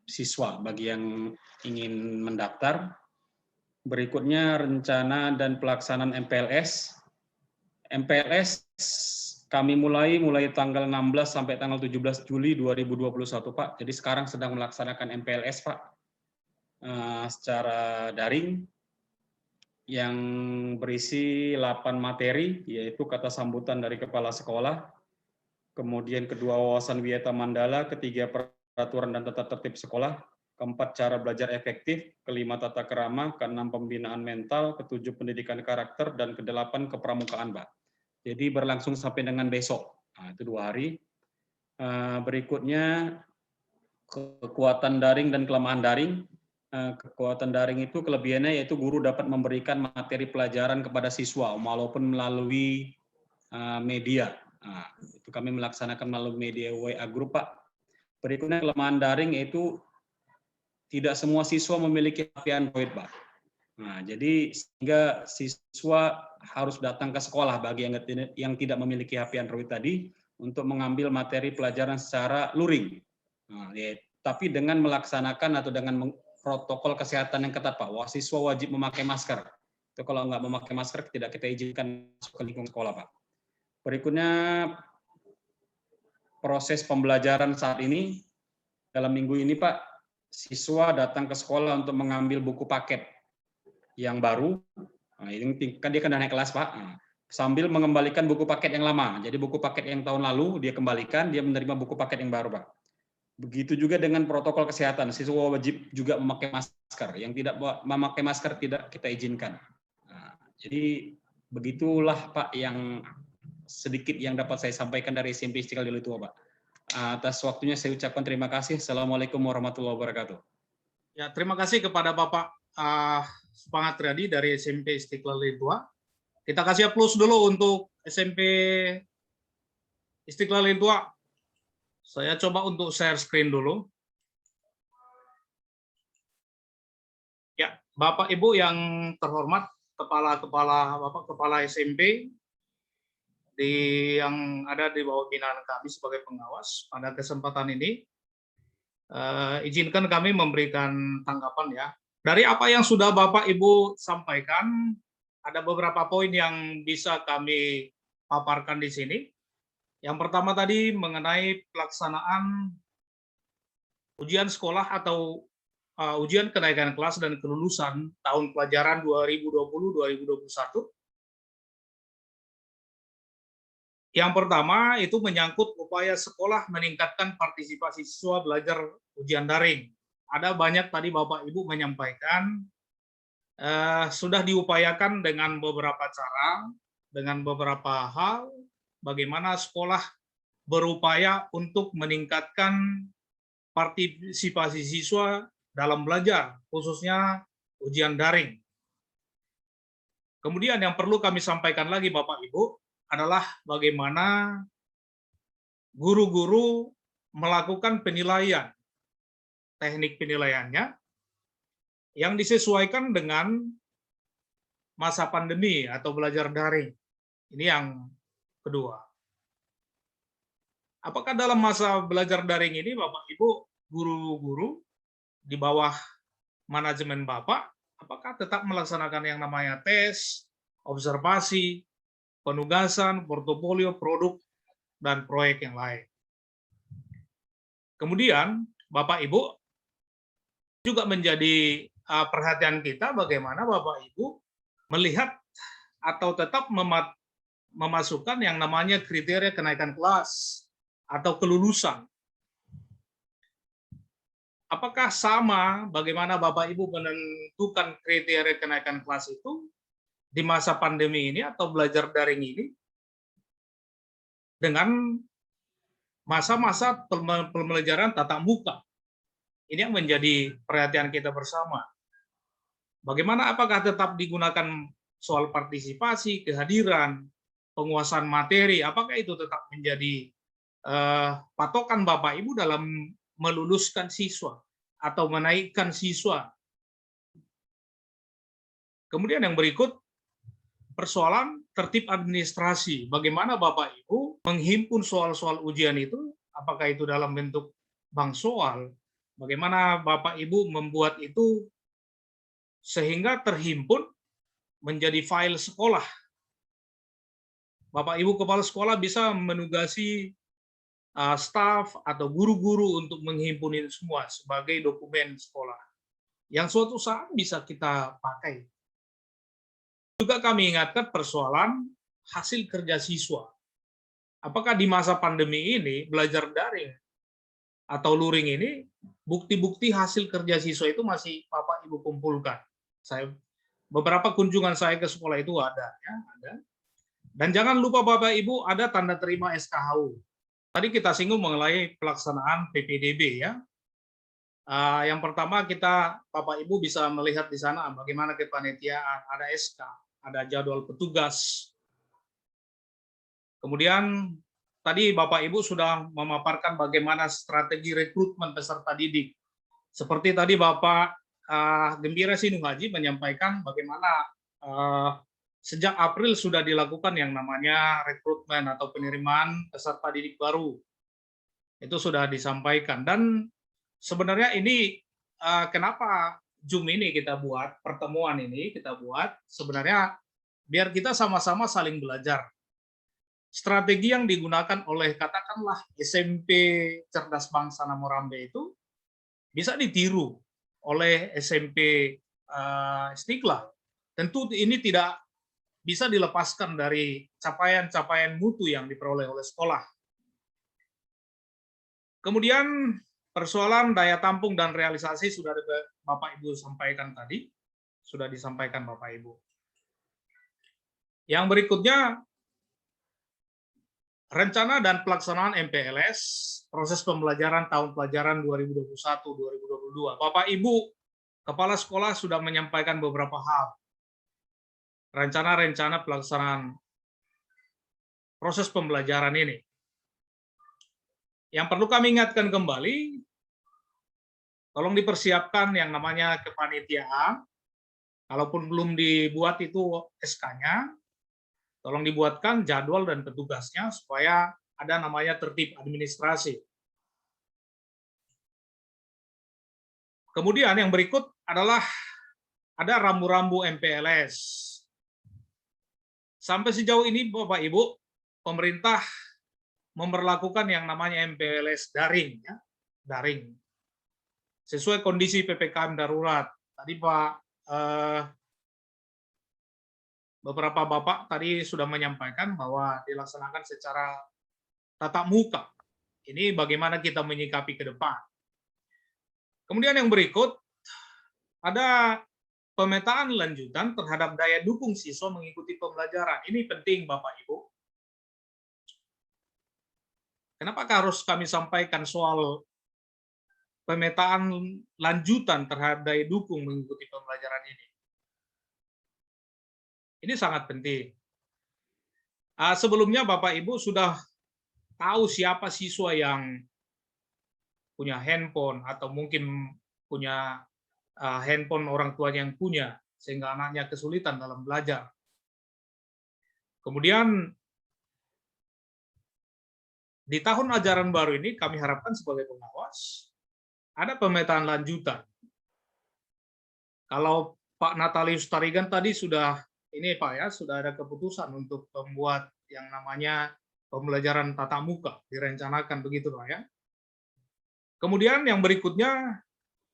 Speaker 8: siswa bagi yang ingin mendaftar. Berikutnya rencana dan pelaksanaan MPLS. MPLS kami mulai tanggal 16 sampai tanggal 17 Juli 2021, Pak. Jadi sekarang sedang melaksanakan MPLS, Pak, secara daring. yang berisi 8 materi, yaitu kata sambutan dari kepala sekolah, kemudian kedua wawasan Wiyata Mandala, ketiga peraturan dan tata tertib sekolah, keempat cara belajar efektif, kelima tata kerama, keenam pembinaan mental, ketujuh pendidikan karakter, dan kedelapan kepramukaan, Pak. Jadi berlangsung sampai dengan besok. Nah, itu 2 hari. Berikutnya kekuatan daring dan kelemahan daring. Kekuatan daring itu kelebihannya yaitu guru dapat memberikan materi pelajaran kepada siswa walaupun melalui media. Nah, itu kami melaksanakan melalui media WA Group, Pak. Berikutnya kelemahan daring yaitu tidak semua siswa memiliki HP Android, Pak. Nah, jadi sehingga siswa harus datang ke sekolah bagi yang tidak memiliki HP Android tadi untuk mengambil materi pelajaran secara luring. Nah, tapi dengan melaksanakan atau dengan protokol kesehatan yang ketat, Pak. Siswa wajib memakai masker. Itu kalau nggak memakai masker tidak kita izinkan masuk ke lingkungan sekolah, Pak. Berikutnya proses pembelajaran saat ini dalam minggu ini, Pak, siswa datang ke sekolah untuk mengambil buku paket yang baru. Nah, ini kan dia kan naik kelas, Pak. Nah, sambil mengembalikan buku paket yang lama. Jadi buku paket yang tahun lalu dia kembalikan, dia menerima buku paket yang baru, Pak. Begitu juga dengan protokol kesehatan, siswa wajib juga memakai masker. Yang tidak memakai masker tidak kita izinkan. Nah, jadi begitulah, Pak, yang sedikit yang dapat saya sampaikan dari SMP Istiqlal Deli Tua, Pak. Atas waktunya saya ucapkan terima kasih. Assalamualaikum warahmatullahi wabarakatuh.
Speaker 1: Ya, terima kasih kepada Bapak Semangat Riyadi dari SMP Istiqlal Deli Tua. Kita kasih aplaus dulu untuk SMP Istiqlal Deli Tua. Saya coba untuk share screen dulu. Ya, Bapak Ibu yang terhormat, kepala SMP yang ada di bawah binaan kami sebagai pengawas, pada kesempatan ini izinkan kami memberikan tanggapan ya. Dari apa yang sudah Bapak Ibu sampaikan, ada beberapa poin yang bisa kami paparkan di sini. Yang pertama tadi mengenai pelaksanaan ujian sekolah atau ujian kenaikan kelas dan kelulusan tahun pelajaran 2020-2021. Yang pertama itu menyangkut upaya sekolah meningkatkan partisipasi siswa belajar ujian daring. Ada banyak tadi Bapak Ibu menyampaikan sudah diupayakan dengan beberapa cara, dengan beberapa hal, bagaimana sekolah berupaya untuk meningkatkan partisipasi siswa dalam belajar, khususnya ujian daring. Kemudian yang perlu kami sampaikan lagi Bapak Ibu adalah bagaimana guru-guru melakukan penilaian, teknik penilaiannya yang disesuaikan dengan masa pandemi atau belajar daring. Ini yang kedua. Apakah dalam masa belajar daring ini Bapak Ibu guru-guru di bawah manajemen Bapak, apakah tetap melaksanakan yang namanya tes, observasi, penugasan, portofolio, produk, dan proyek yang lain. Kemudian Bapak Ibu juga menjadi perhatian kita bagaimana Bapak Ibu melihat atau tetap memasukkan yang namanya kriteria kenaikan kelas atau kelulusan. Apakah sama bagaimana Bapak Ibu menentukan kriteria kenaikan kelas itu di masa pandemi ini atau belajar daring ini dengan masa-masa pembelajaran tatap muka? Ini yang menjadi perhatian kita bersama. Bagaimana, apakah tetap digunakan soal partisipasi, kehadiran, penguasaan materi, apakah itu tetap menjadi patokan Bapak Ibu dalam meluluskan siswa atau menaikkan siswa? Kemudian yang berikut, persoalan tertib administrasi. Bagaimana Bapak Ibu menghimpun soal-soal ujian itu, apakah itu dalam bentuk bank soal, bagaimana Bapak Ibu membuat itu sehingga terhimpun menjadi file sekolah. Bapak Ibu kepala sekolah bisa menugasi staf atau guru-guru untuk menghimpun itu semua sebagai dokumen sekolah yang suatu saat bisa kita pakai. Juga kami ingatkan persoalan hasil kerja siswa. Apakah di masa pandemi ini belajar daring atau luring ini bukti-bukti hasil kerja siswa itu masih Bapak Ibu kumpulkan? Beberapa kunjungan saya ke sekolah itu ada, ya, ada. Dan jangan lupa Bapak Ibu ada tanda terima SKHU. Tadi kita singgung mengenai pelaksanaan PPDB, ya. Yang pertama Bapak Ibu bisa melihat di sana bagaimana kepanitiaan, ada SK, ada jadwal petugas. Kemudian tadi Bapak Ibu sudah memaparkan bagaimana strategi rekrutmen peserta didik. Seperti tadi Bapak Gembira Sinuhaji menyampaikan bagaimana sejak April sudah dilakukan yang namanya rekrutmen atau penerimaan peserta didik baru. Itu sudah disampaikan. Dan sebenarnya ini kenapa Zoom ini kita buat, pertemuan ini kita buat, sebenarnya biar kita sama-sama saling belajar. Strategi yang digunakan oleh katakanlah SMP Cerdas Bangsa Namorambe itu bisa ditiru oleh SMP Istiqlal. Tentu ini tidak bisa dilepaskan dari capaian-capaian mutu yang diperoleh oleh sekolah. Kemudian persoalan daya tampung dan realisasi sudah Bapak Ibu sampaikan tadi, sudah disampaikan Bapak Ibu. Yang berikutnya, rencana dan pelaksanaan MPLS, proses pembelajaran tahun pelajaran 2021-2022. Bapak Ibu, Kepala Sekolah sudah menyampaikan beberapa hal. Rencana-rencana pelaksanaan proses pembelajaran ini. Yang perlu kami ingatkan kembali, tolong dipersiapkan yang namanya kepanitiaan. Kalaupun belum dibuat itu SK-nya, tolong dibuatkan jadwal dan petugasnya supaya ada namanya tertib administrasi. Kemudian yang berikut adalah ada rambu-rambu MPLS. Sampai sejauh ini Bapak Ibu, pemerintah memberlakukan yang namanya MPLS daring, ya, daring. Sesuai kondisi PPKM darurat. Tadi beberapa Bapak tadi sudah menyampaikan bahwa dilaksanakan secara tatap muka. Ini bagaimana kita menyikapi ke depan. Kemudian yang berikut, ada pemetaan lanjutan terhadap daya dukung siswa mengikuti pembelajaran. Ini penting Bapak Ibu. Kenapa harus kami sampaikan soal pemetaan lanjutan terhadap daya dukung mengikuti pembelajaran ini? Ini sangat penting. Sebelumnya Bapak Ibu sudah tahu siapa siswa yang punya handphone atau mungkin punya handphone orang tuanya yang punya, sehingga anaknya kesulitan dalam belajar. Kemudian di tahun ajaran baru ini kami harapkan sebagai pengawas ada pemetaan lanjutan. Kalau Pak Natalius Tarigan tadi sudah ini Pak ya, sudah ada keputusan untuk membuat yang namanya pembelajaran tatap muka, direncanakan begitu Pak ya. Kemudian yang berikutnya,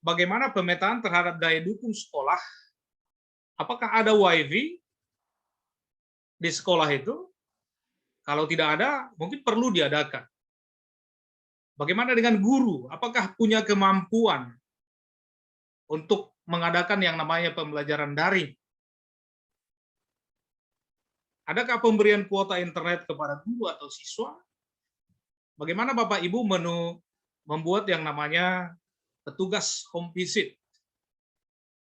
Speaker 1: bagaimana pemetaan terhadap daya dukung sekolah? Apakah ada WiFi di sekolah itu? Kalau tidak ada, mungkin perlu diadakan. Bagaimana dengan guru? Apakah punya kemampuan untuk mengadakan yang namanya pembelajaran daring? Adakah pemberian kuota internet kepada guru atau siswa? Bagaimana Bapak Ibu membuat yang namanya petugas home visit?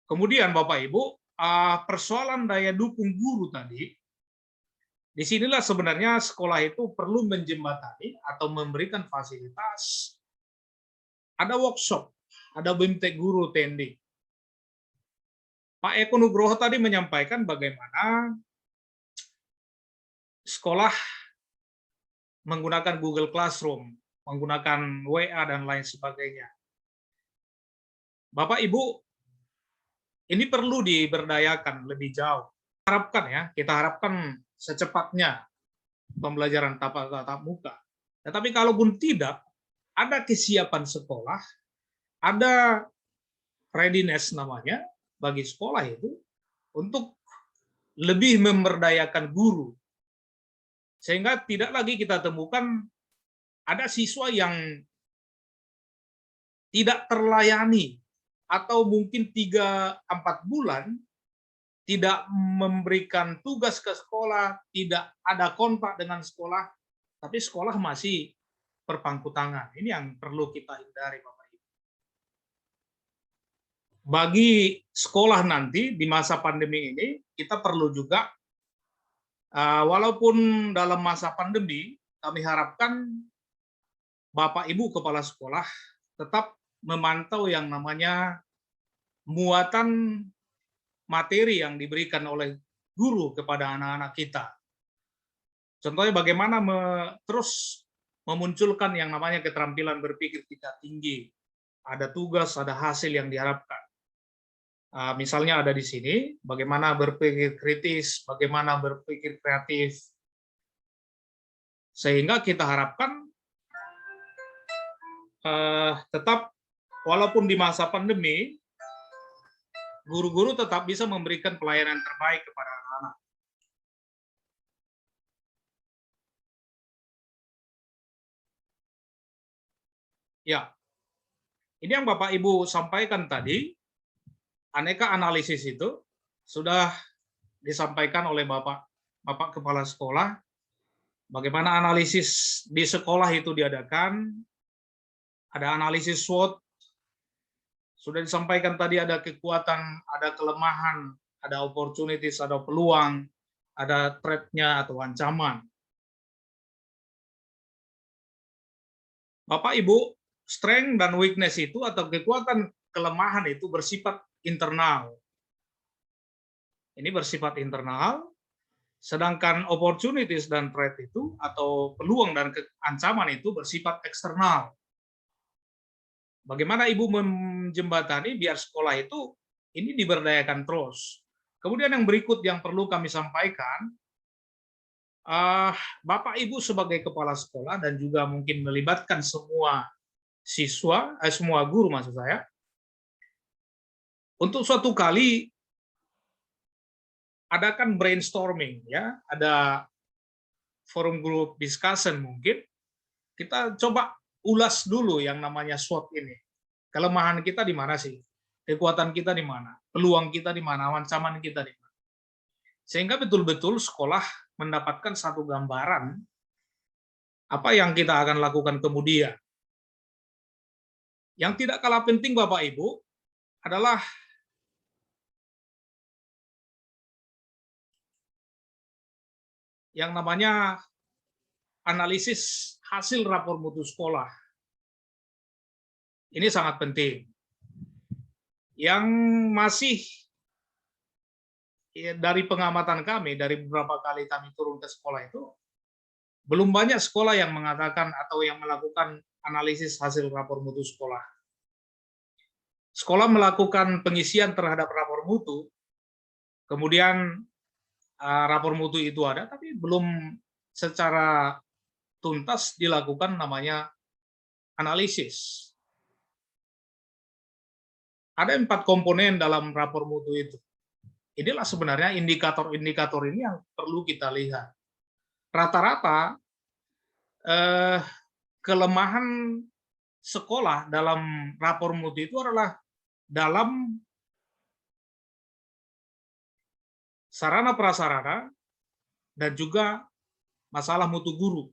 Speaker 1: Kemudian Bapak Ibu, persoalan daya dukung guru tadi, disinilah sebenarnya sekolah itu perlu menjembatani atau memberikan fasilitas. Ada workshop, ada BIMTEK Guru TND. Pak Eko Nugroho tadi menyampaikan bagaimana sekolah menggunakan Google Classroom, menggunakan WA dan lain sebagainya. Bapak Ibu, ini perlu diberdayakan lebih jauh. Kita harapkan secepatnya pembelajaran tatap muka. Tetapi kalaupun tidak, ada kesiapan sekolah, ada readiness namanya bagi sekolah itu untuk lebih memberdayakan guru. Sehingga tidak lagi kita temukan ada siswa yang tidak terlayani atau mungkin 3-4 bulan tidak memberikan tugas ke sekolah, tidak ada kontak dengan sekolah, tapi sekolah masih berpangku tangan. Ini yang perlu kita hindari, Bapak Ibu. Bagi sekolah nanti di masa pandemi ini, kita perlu juga, walaupun dalam masa pandemi, kami harapkan Bapak Ibu kepala sekolah tetap memantau yang namanya muatan materi yang diberikan oleh guru kepada anak-anak kita. Contohnya bagaimana terus memunculkan yang namanya keterampilan berpikir tingkat tinggi. Ada tugas, ada hasil yang diharapkan. Misalnya ada di sini, bagaimana berpikir kritis, bagaimana berpikir kreatif. Sehingga kita harapkan tetap, walaupun di masa pandemi, guru-guru tetap bisa memberikan pelayanan terbaik kepada anak-anak. Ya, ini yang Bapak Ibu sampaikan tadi, aneka analisis itu sudah disampaikan oleh Bapak Kepala Sekolah, bagaimana analisis di sekolah itu diadakan, ada analisis SWOT, sudah disampaikan tadi ada kekuatan, ada kelemahan, ada opportunities, ada peluang, ada threat-nya atau ancaman. Bapak Ibu, strength dan weakness itu atau kekuatan kelemahan itu bersifat internal. Ini bersifat internal, sedangkan opportunities dan threat itu atau peluang dan ancaman itu bersifat eksternal. Bagaimana Ibu menjembatani biar sekolah itu ini diberdayakan terus. Kemudian yang berikut yang perlu kami sampaikan, Bapak Ibu sebagai kepala sekolah dan juga mungkin melibatkan semua siswa, semua guru maksud saya, untuk suatu kali adakan brainstorming, ya, ada forum group discussion mungkin, kita coba ulas dulu yang namanya SWOT ini. Kelemahan kita di mana sih? Kekuatan kita di mana? Peluang kita di mana? Ancaman kita di mana? Sehingga betul-betul sekolah mendapatkan satu gambaran apa yang kita akan lakukan kemudian. Yang tidak kalah penting Bapak Ibu adalah yang namanya analisis hasil rapor mutu sekolah. Ini sangat penting. Yang masih dari pengamatan kami, dari beberapa kali kami turun ke sekolah itu, belum banyak sekolah yang mengatakan atau yang melakukan analisis hasil rapor mutu sekolah. Sekolah melakukan pengisian terhadap rapor mutu, kemudian rapor mutu itu ada, tapi belum secara tuntas dilakukan namanya analisis. Ada 4 komponen dalam rapor mutu itu. Inilah sebenarnya indikator-indikator ini yang perlu kita lihat. Rata-rata kelemahan sekolah dalam rapor mutu itu adalah dalam sarana prasarana dan juga masalah mutu guru.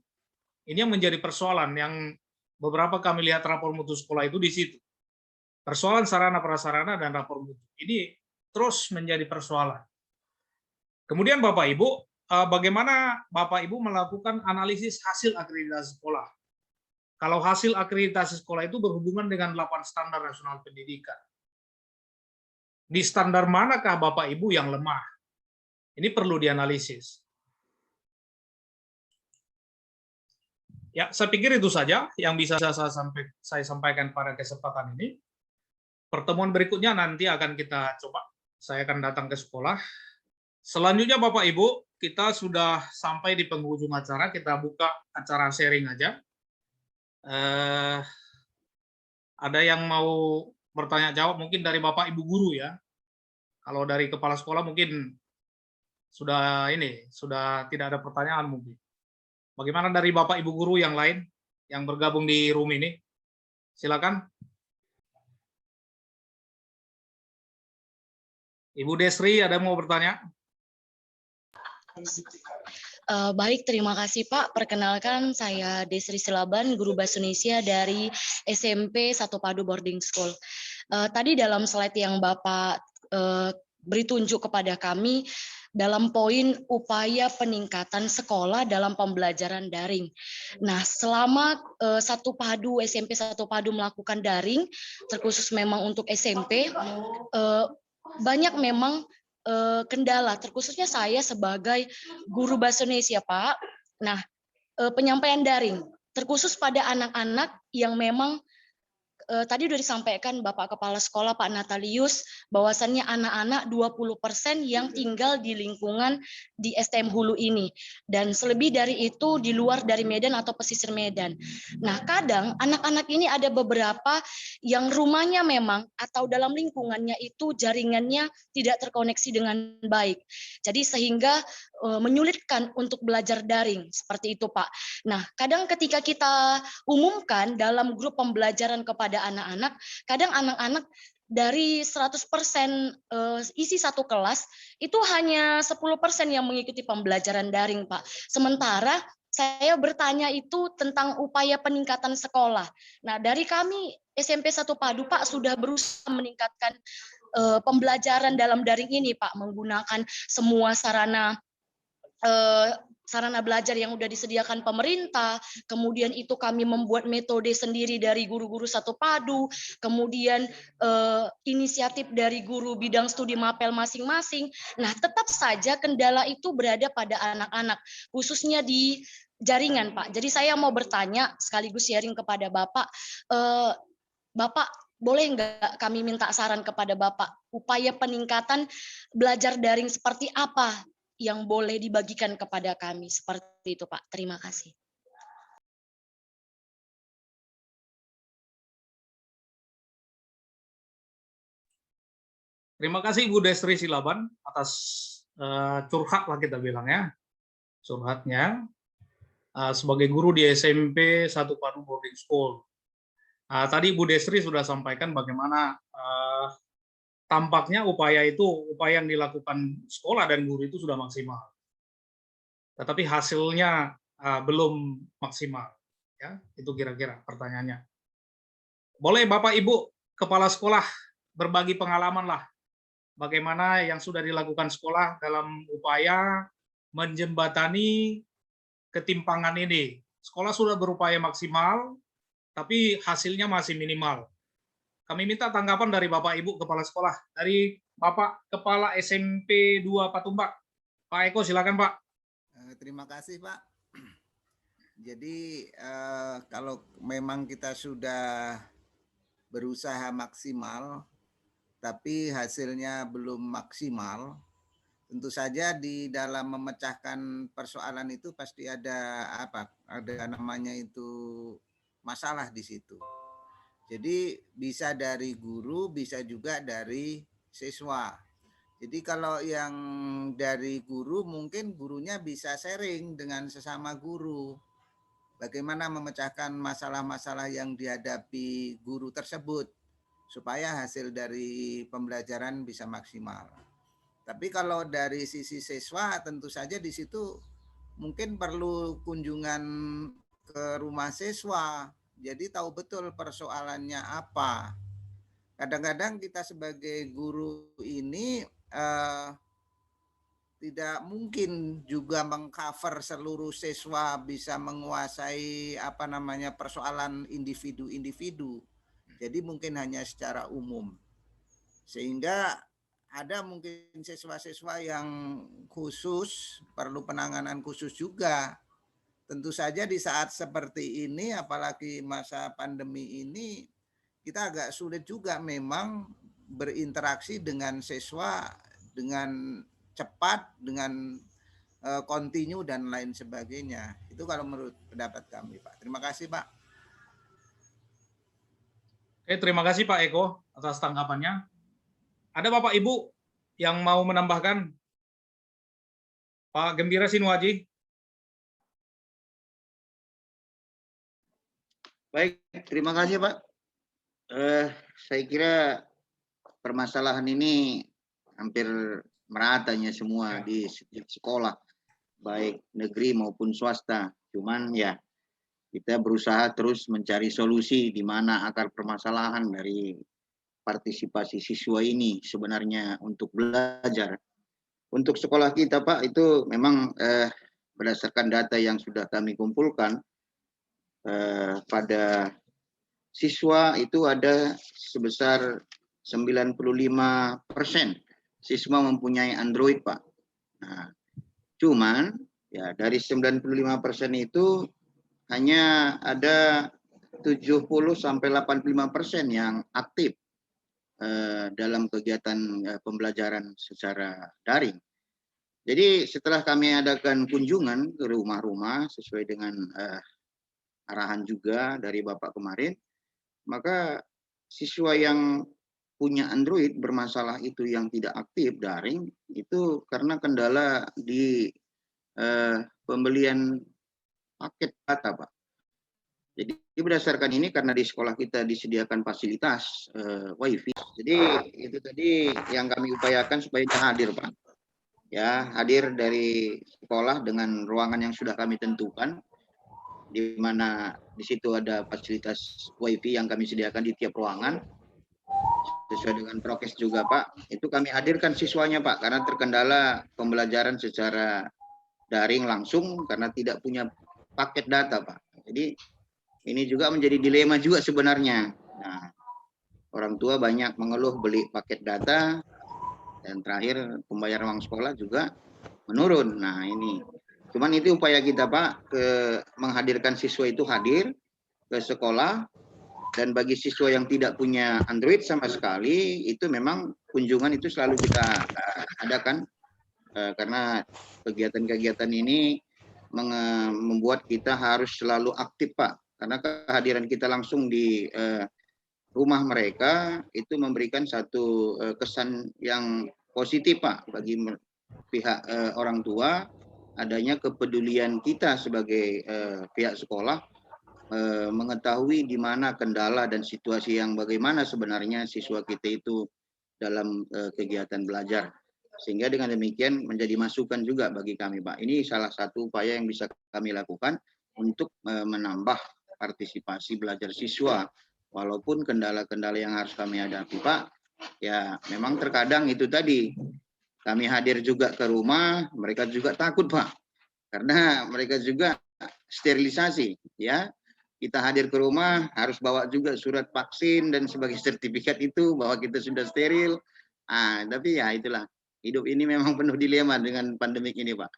Speaker 1: Ini yang menjadi persoalan yang beberapa kami lihat rapor mutu sekolah itu di situ. Persoalan sarana prasarana dan rapor mutu. Ini terus menjadi persoalan. Kemudian Bapak Ibu, bagaimana Bapak Ibu melakukan analisis hasil akreditasi sekolah? Kalau hasil akreditasi sekolah itu berhubungan dengan 8 standar nasional pendidikan. Di standar manakah Bapak Ibu yang lemah? Ini perlu dianalisis. Ya, saya pikir itu saja yang bisa saya sampaikan pada kesempatan ini. Pertemuan berikutnya nanti akan kita coba. Saya akan datang ke sekolah. Selanjutnya Bapak Ibu, kita sudah sampai di penghujung acara. Kita buka acara sharing aja. Ada yang mau bertanya jawab mungkin dari Bapak Ibu guru ya. Kalau dari kepala sekolah mungkin sudah tidak ada pertanyaan mungkin. Bagaimana dari Bapak Ibu guru yang lain yang bergabung di room ini? Silakan. Ibu Desri ada mau bertanya?
Speaker 9: Baik, terima kasih Pak. Perkenalkan saya Desri Silaban, guru Bahasa Indonesia dari SMP 1 Padu Boarding School. Tadi dalam slide yang Bapak beri tunjuk kepada kami, dalam poin upaya peningkatan sekolah dalam pembelajaran daring. Nah, selama SMP 1 Padu melakukan daring, terkhusus memang untuk SMP, banyak memang kendala, terkhususnya saya sebagai guru Bahasa Indonesia, Pak. Nah, penyampaian daring, terkhusus pada anak-anak yang memang tadi sudah disampaikan Bapak Kepala Sekolah Pak Natalius, bahwasannya anak-anak 20% yang tinggal di lingkungan di STM Hulu ini. Dan selebih dari itu di luar dari Medan atau pesisir Medan. Nah, kadang anak-anak ini ada beberapa yang rumahnya memang atau dalam lingkungannya itu jaringannya tidak terkoneksi dengan baik. Jadi sehingga menyulitkan untuk belajar daring, seperti itu Pak. Nah, kadang ketika kita umumkan dalam grup pembelajaran kepada anak-anak, kadang anak-anak dari 100% isi satu kelas, itu hanya 10% yang mengikuti pembelajaran daring, Pak. Sementara saya bertanya itu tentang upaya peningkatan sekolah. Nah, dari kami SMP 1 Padu, Pak, sudah berusaha meningkatkan pembelajaran dalam daring ini, Pak, menggunakan semua sarana belajar yang sudah disediakan pemerintah, kemudian itu kami membuat metode sendiri dari guru-guru 1 Padu, kemudian inisiatif dari guru bidang studi mapel masing-masing. Nah, tetap saja kendala itu berada pada anak-anak, khususnya di jaringan, Pak. Jadi saya mau bertanya sekaligus sharing kepada Bapak, Bapak boleh nggak kami minta saran kepada Bapak, upaya peningkatan belajar daring seperti apa yang boleh dibagikan kepada kami, seperti itu Pak. Terima kasih.
Speaker 1: Terima kasih Ibu Desri Silaban atas curhat lah kita bilang ya, curhatnya sebagai guru di SMP 1 Padu Boarding School. Tadi Ibu Desri sudah sampaikan bagaimana tampaknya upaya yang dilakukan sekolah dan guru itu sudah maksimal, tetapi hasilnya belum maksimal. Ya, itu kira-kira pertanyaannya. Boleh Bapak Ibu Kepala Sekolah berbagi pengalaman lah, bagaimana yang sudah dilakukan sekolah dalam upaya menjembatani ketimpangan ini. Sekolah sudah berupaya maksimal, tapi hasilnya masih minimal. Kami minta tanggapan dari Bapak Ibu Kepala Sekolah, dari Bapak Kepala SMP 2 Patumbak. Pak Eko, silakan Pak.
Speaker 6: Terima kasih Pak. Jadi kalau memang kita sudah berusaha maksimal, tapi hasilnya belum maksimal, tentu saja di dalam memecahkan persoalan itu pasti ada namanya itu masalah di situ. Jadi bisa dari guru, bisa juga dari siswa. Jadi kalau yang dari guru, mungkin gurunya bisa sharing dengan sesama guru. Bagaimana memecahkan masalah-masalah yang dihadapi guru tersebut, supaya hasil dari pembelajaran bisa maksimal. Tapi kalau dari sisi siswa, tentu saja di situ mungkin perlu kunjungan ke rumah siswa. Jadi tahu betul persoalannya apa. Kadang-kadang kita sebagai guru ini tidak mungkin juga mengcover seluruh siswa, bisa menguasai persoalan individu-individu. Jadi mungkin hanya secara umum. Sehingga ada mungkin siswa-siswa yang khusus, perlu penanganan khusus juga. Tentu saja di saat seperti ini, apalagi masa pandemi ini, kita agak sulit juga memang berinteraksi dengan siswa dengan cepat, dengan kontinu dan lain sebagainya. Itu kalau menurut pendapat kami, Pak. Terima kasih, Pak.
Speaker 1: Oke, terima kasih Pak Eko atas tanggapannya. Ada Bapak Ibu yang mau menambahkan? Pak Gembira Sinuaji.
Speaker 2: Baik, terima kasih Pak. Saya kira permasalahan ini hampir meratanya semua di setiap sekolah, baik negeri maupun swasta. Cuman ya kita berusaha terus mencari solusi di mana akar permasalahan dari partisipasi siswa ini sebenarnya untuk belajar. Untuk sekolah kita Pak, itu memang berdasarkan data yang sudah kami kumpulkan, pada siswa itu ada sebesar 95% siswa mempunyai Android, Pak. Nah, cuman ya dari 95% itu hanya ada 70 sampai 85% yang aktif dalam kegiatan pembelajaran secara daring. Jadi setelah kami adakan kunjungan ke rumah-rumah sesuai dengan arahan juga dari Bapak kemarin, maka siswa yang punya Android bermasalah itu yang tidak aktif daring itu karena kendala di pembelian paket data, Pak. Jadi berdasarkan ini karena di sekolah kita disediakan fasilitas WiFi, jadi itu tadi yang kami upayakan supaya hadir, Pak. Ya, hadir dari sekolah dengan ruangan yang sudah kami tentukan, di mana di situ ada fasilitas WiFi yang kami sediakan di tiap ruangan sesuai dengan prokes juga, Pak. Itu kami hadirkan siswanya, Pak, karena terkendala pembelajaran secara daring langsung karena tidak punya paket data, Pak. Jadi ini juga menjadi dilema juga sebenarnya. Nah, orang tua banyak mengeluh beli paket data dan terakhir pembayaran uang sekolah juga menurun. Nah, ini cuman itu upaya kita, Pak, menghadirkan siswa itu hadir ke sekolah, dan bagi siswa yang tidak punya Android sama sekali itu memang kunjungan itu selalu kita adakan karena kegiatan-kegiatan ini membuat kita harus selalu aktif, Pak, karena kehadiran kita langsung di rumah mereka itu memberikan satu kesan yang positif, Pak, bagi pihak orang tua, adanya kepedulian kita sebagai pihak sekolah mengetahui di mana kendala dan situasi yang bagaimana sebenarnya siswa kita itu dalam kegiatan belajar. Sehingga dengan demikian menjadi masukan juga bagi kami, Pak. Ini salah satu upaya yang bisa kami lakukan untuk menambah partisipasi belajar siswa. Walaupun kendala-kendala yang harus kami hadapi, Pak, ya memang terkadang itu tadi, kami hadir juga ke rumah, mereka juga takut, Pak. Karena mereka juga sterilisasi, ya. Kita hadir ke rumah, harus bawa juga surat vaksin dan sebagai sertifikat itu bahwa kita sudah steril. Tapi ya itulah, hidup ini memang penuh dilema dengan pandemik ini, Pak.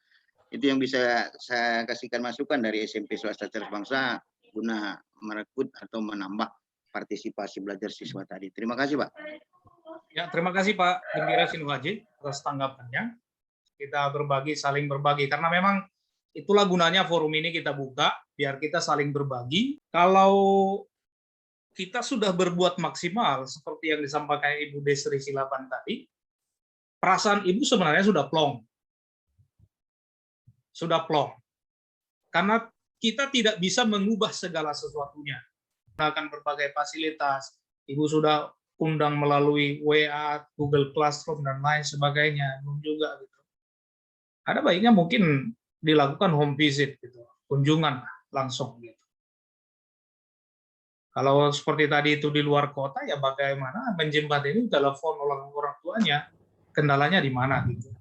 Speaker 2: Itu yang bisa saya kasihkan masukan dari SMP Swasta Cerdas Bangsa guna merekrut atau menambah partisipasi belajar siswa tadi. Terima kasih, Pak.
Speaker 1: Ya, terima kasih Pak Gembira Sinuaji atas tanggapannya. Kita berbagi, saling berbagi, karena memang itulah gunanya forum ini kita buka, biar kita saling berbagi. Kalau kita sudah berbuat maksimal, seperti yang disampaikan Ibu Desri Silaban tadi, perasaan Ibu sebenarnya sudah plong. Sudah plong. Karena kita tidak bisa mengubah segala sesuatunya. Gunakan berbagai fasilitas, Ibu sudah undang melalui WA, Google Classroom, dan lain sebagainya, juga gitu. Ada baiknya mungkin dilakukan home visit, gitu, kunjungan langsung. Gitu. Kalau seperti tadi itu di luar kota, ya bagaimana menjembatani telepon orang tuanya, kendalanya di mana, gitu,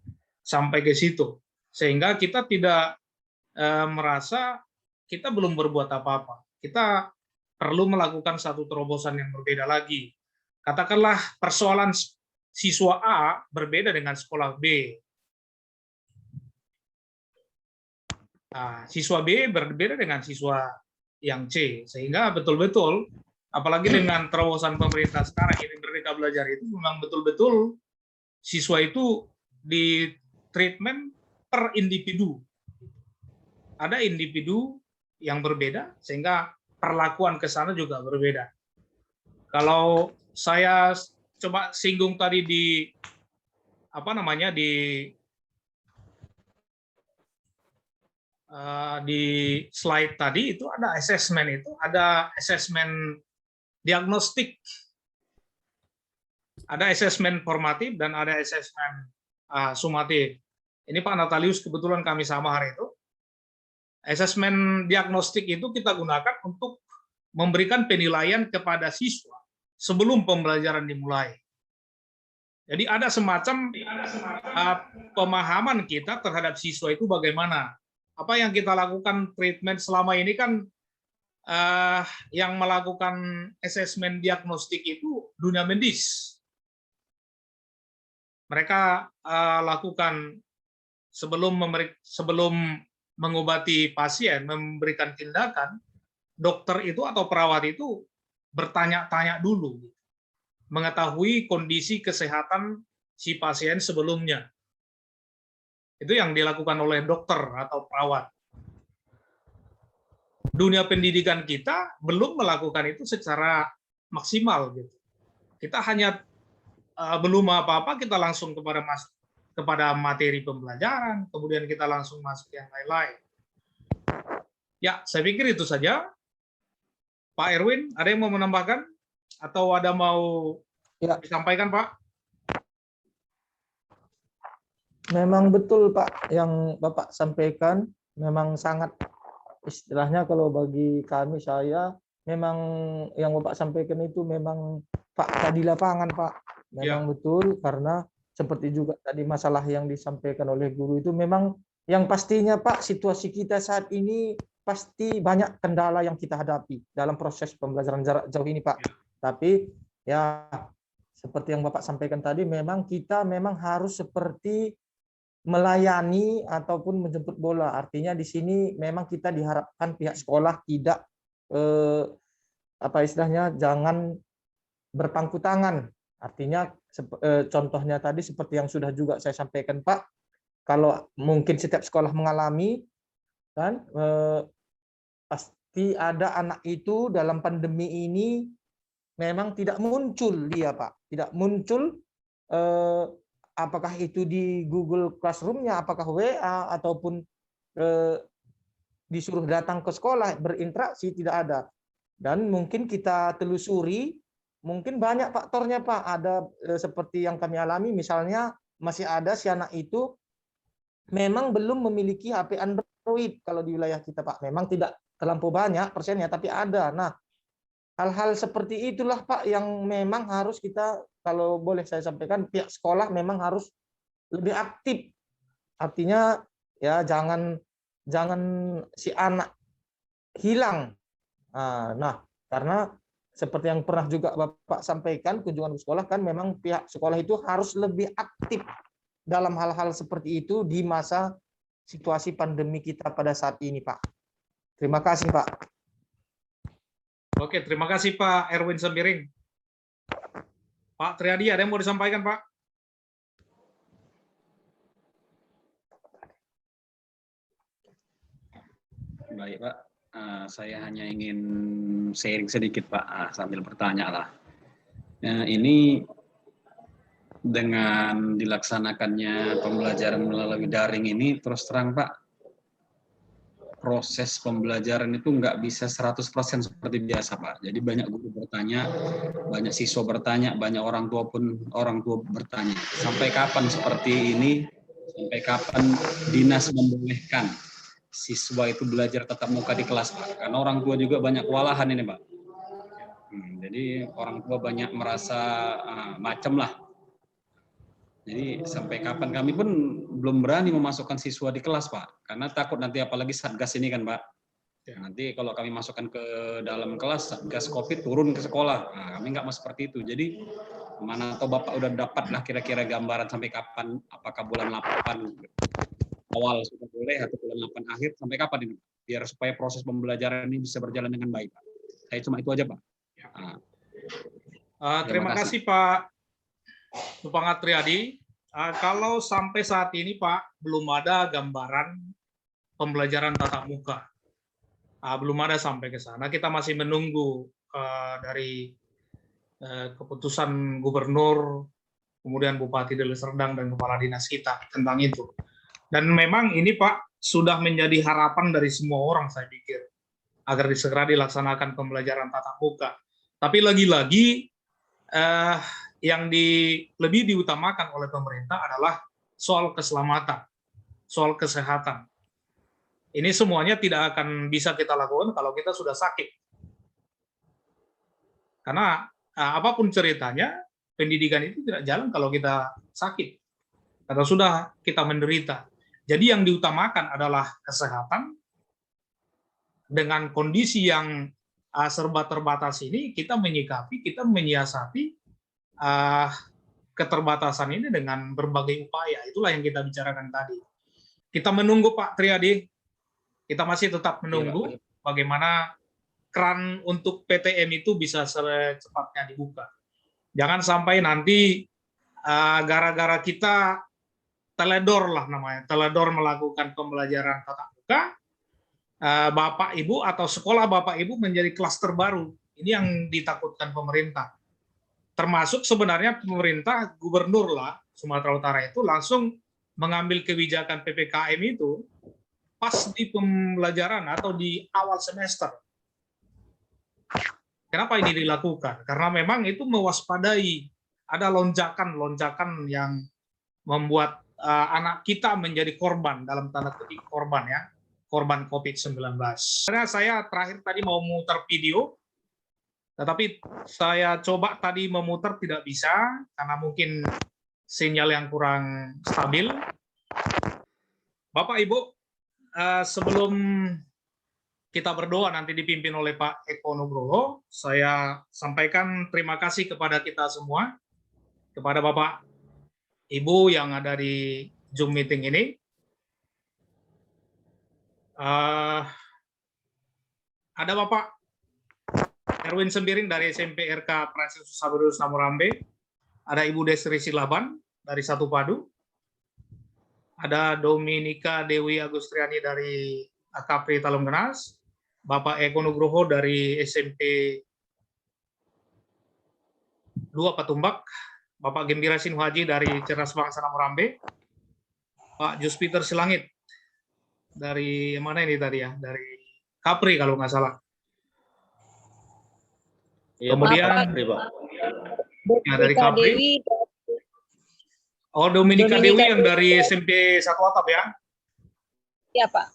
Speaker 1: sampai ke situ, sehingga kita tidak merasa kita belum berbuat apa-apa. Kita perlu melakukan satu terobosan yang berbeda lagi. Katakanlah persoalan siswa A berbeda dengan sekolah B. Nah, siswa B berbeda dengan siswa yang C, sehingga betul-betul, apalagi dengan terobosan pemerintah sekarang ini Merdeka Belajar itu memang betul-betul siswa itu di treatment per individu. Ada individu yang berbeda, sehingga perlakuan ke sana juga berbeda. Kalau saya coba singgung tadi di di slide tadi itu ada asesmen diagnostik, ada asesmen formatif dan ada asesmen sumatif. Ini Pak Natalius kebetulan kami sama hari itu. Asesmen diagnostik itu kita gunakan untuk memberikan penilaian kepada siswa sebelum pembelajaran dimulai. Jadi ada semacam pemahaman kita terhadap siswa itu bagaimana. Apa yang kita lakukan treatment selama ini kan yang melakukan asesmen diagnostik itu dunia medis. Mereka lakukan sebelum mengobati pasien, memberikan tindakan, dokter itu atau perawat itu bertanya-tanya dulu, mengetahui kondisi kesehatan si pasien sebelumnya. Itu yang dilakukan oleh dokter atau perawat. Dunia pendidikan kita belum melakukan itu secara maksimal. Gitu. Kita hanya belum apa-apa, kita langsung kepada materi pembelajaran, kemudian kita langsung masuk yang lain-lain. Ya, saya pikir itu saja. Pak Erwin, ada yang mau menambahkan? Atau ada mau disampaikan, Pak?
Speaker 3: Memang betul, Pak, yang Bapak sampaikan. Memang sangat, istilahnya kalau bagi kami, saya, memang yang Bapak sampaikan itu memang fakta di lapangan, Pak. Memang betul, karena seperti juga tadi masalah yang disampaikan oleh guru itu memang yang pastinya Pak, situasi kita saat ini pasti banyak kendala yang kita hadapi dalam proses pembelajaran jarak jauh ini Pak. Tapi ya seperti yang Bapak sampaikan tadi, memang kita memang harus seperti melayani ataupun menjemput bola. Artinya di sini memang kita diharapkan pihak sekolah tidak apa istilahnya, jangan berpangku tangan. Artinya contohnya tadi seperti yang sudah juga saya sampaikan Pak, kalau mungkin setiap sekolah mengalami kan pasti ada anak itu dalam pandemi ini memang tidak muncul dia Pak, tidak muncul apakah itu di Google Classroom-nya, apakah WA ataupun disuruh datang ke sekolah berinteraksi, tidak ada. Dan mungkin kita telusuri, mungkin banyak faktornya Pak. Ada seperti yang kami alami, misalnya masih ada si anak itu memang belum memiliki HP Android kalau di wilayah kita Pak. Memang tidak terlampau banyak persennya, tapi ada. Nah, hal-hal seperti itulah Pak yang memang harus kita, kalau boleh saya sampaikan, pihak sekolah memang harus lebih aktif. Artinya ya jangan si anak hilang. Nah, karena seperti yang pernah juga Bapak sampaikan, kunjungan ke sekolah kan memang pihak sekolah itu harus lebih aktif dalam hal-hal seperti itu di masa situasi pandemi kita pada saat ini, Pak. Terima kasih, Pak.
Speaker 1: Oke, terima kasih Pak Erwin Sembiring. Pak Triadi, ada yang mau disampaikan, Pak?
Speaker 8: Baik, Pak. Saya hanya ingin sharing sedikit, Pak, sambil bertanya lah. Ini dengan dilaksanakannya pembelajaran melalui daring ini, terus terang, Pak, proses pembelajaran itu nggak bisa 100% seperti biasa, Pak. Jadi banyak guru bertanya, banyak siswa bertanya, banyak orang tua bertanya. Sampai kapan seperti ini? Sampai kapan dinas membolehkan siswa itu belajar tatap muka di kelas, Pak? Karena orang tua juga banyak kewalahan ini, Pak. Jadi orang tua banyak merasa macam lah. Jadi sampai kapan, kami pun belum berani memasukkan siswa di kelas, Pak. Karena takut nanti, apalagi Satgas ini kan, Pak. Nanti kalau kami masukkan ke dalam kelas, Satgas COVID turun ke sekolah. Kami nggak mau seperti itu. Jadi mana tahu Bapak udah dapat lah kira-kira gambaran sampai kapan, apakah bulan 8 awal sudah boleh atau bulan 8 akhir, sampai kapan ini? Biar supaya proses pembelajaran ini bisa berjalan dengan baik, Pak. Saya cuma itu aja, Pak.
Speaker 1: Terima kasih Pak Tupangat Triadi. Kalau sampai saat ini Pak, belum ada gambaran pembelajaran tatap muka. Belum ada sampai ke sana. Kita masih menunggu dari keputusan gubernur, kemudian Bupati Deli Serdang dan Kepala Dinas kita tentang itu. Dan memang ini Pak, sudah menjadi harapan dari semua orang, saya pikir, agar segera dilaksanakan pembelajaran tatap muka. Tapi lagi-lagi yang lebih diutamakan oleh pemerintah adalah soal keselamatan, soal kesehatan. Ini semuanya tidak akan bisa kita lakukan kalau kita sudah sakit. Karena apapun ceritanya, pendidikan itu tidak jalan kalau kita sakit, atau sudah kita menderita. Jadi yang diutamakan adalah kesehatan. Dengan kondisi yang serba terbatas ini, kita menyikapi, kita menyiasati keterbatasan ini dengan berbagai upaya. Itulah yang kita bicarakan tadi. Kita menunggu Pak Triadi, kita masih tetap menunggu bagaimana keran untuk PTM itu bisa secepatnya dibuka. Jangan sampai nanti gara-gara kita teledor lah namanya, teledor melakukan pembelajaran tatap muka, Bapak Ibu atau sekolah Bapak Ibu menjadi klaster baru. Ini yang ditakutkan pemerintah. Termasuk sebenarnya pemerintah, gubernur lah Sumatera Utara itu langsung mengambil kebijakan PPKM itu pas di pembelajaran atau di awal semester. Kenapa ini dilakukan? Karena memang itu mewaspadai ada lonjakan-lonjakan yang membuat anak kita menjadi korban, dalam tanda kutip korban ya, korban COVID-19. Karena saya terakhir tadi mau muter video, tetapi saya coba tadi memutar tidak bisa, karena mungkin sinyal yang kurang stabil. Bapak Ibu, sebelum kita berdoa nanti dipimpin oleh Pak Eko Nugroho, saya sampaikan terima kasih kepada kita semua, kepada Bapak Ibu yang ada di Zoom meeting ini. Ada Bapak Erwin Sembiring dari SMP RK Prasius Sabarus Namurambe, ada Ibu Desri Silaban dari Satu Padu, ada Dominika Dewi Agustriani dari AKP Talunggenas, Bapak Eko Nugroho dari SMP 2 Patumbak, Bapak Gembira Sinuhaji dari Cerdas Bangsa Namurambe, Pak Juspiter Silangit dari mana ini tadi ya, dari Kapri kalau nggak salah.
Speaker 8: Iya,
Speaker 1: kemudian ya, dari Kapri. Oh, Dominika Dewi yang dari SMP 1 Atap ya?
Speaker 5: Iya, Pak.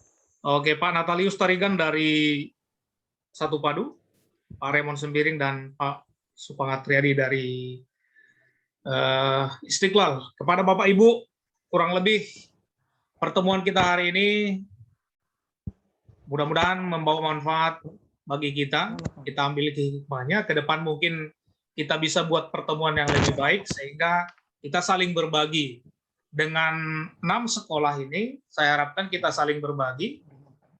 Speaker 1: Oke, Pak Natalius Tarigan dari Satu Padu, Pak Raymond Sembiring dan Pak Supangat Triadi dari Istiqlal. Kepada Bapak Ibu, kurang lebih pertemuan kita hari ini mudah-mudahan membawa manfaat bagi kita ambil hikmahnya, ke depan mungkin kita bisa buat pertemuan yang lebih baik, sehingga kita saling berbagi. Dengan 6 sekolah ini, saya harapkan kita saling berbagi.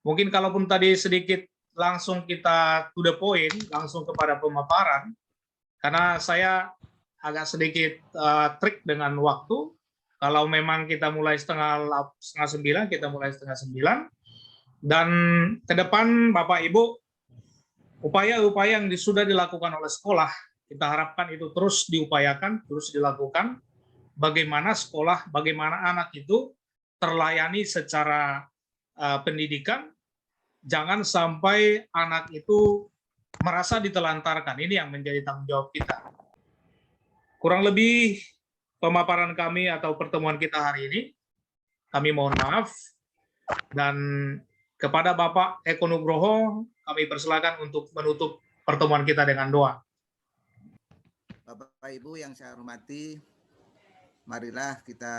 Speaker 1: Mungkin kalaupun tadi sedikit langsung kita to the point, langsung kepada pemaparan, karena saya agak sedikit trik dengan waktu. Kalau memang kita mulai setengah 9, kita mulai setengah 9. Dan ke depan Bapak Ibu, upaya-upaya yang sudah dilakukan oleh sekolah, kita harapkan itu terus diupayakan, terus dilakukan. Bagaimana sekolah, bagaimana anak itu terlayani secara pendidikan, jangan sampai anak itu merasa ditelantarkan. Ini yang menjadi tanggung jawab kita. Kurang lebih pemaparan kami atau pertemuan kita hari ini, kami mohon maaf, dan kepada Bapak Eko Nugroho, kami persilakan untuk menutup pertemuan kita dengan doa.
Speaker 6: Bapak Ibu yang saya hormati, marilah kita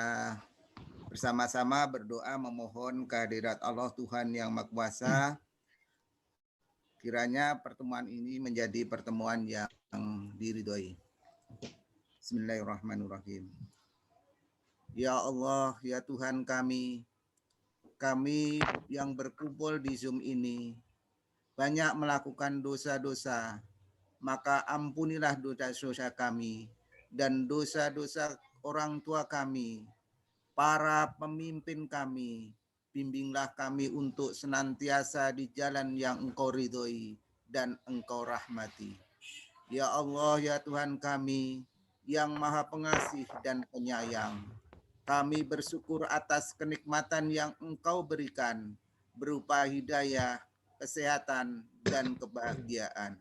Speaker 6: bersama-sama berdoa memohon kehadirat Allah Tuhan yang Maha Kuasa. Kiranya pertemuan ini menjadi pertemuan yang diridhoi. Bismillahirrahmanirrahim. Ya Allah, ya Tuhan kami yang berkumpul di Zoom ini banyak melakukan dosa-dosa, maka ampunilah dosa-dosa kami dan dosa-dosa orang tua kami, para pemimpin kami. Bimbinglah kami untuk senantiasa di jalan yang Engkau ridhoi dan Engkau rahmati. Ya Allah, ya Tuhan kami yang Maha Pengasih dan Penyayang, Kami bersyukur atas kenikmatan yang Engkau berikan berupa hidayah, kesehatan, dan kebahagiaan.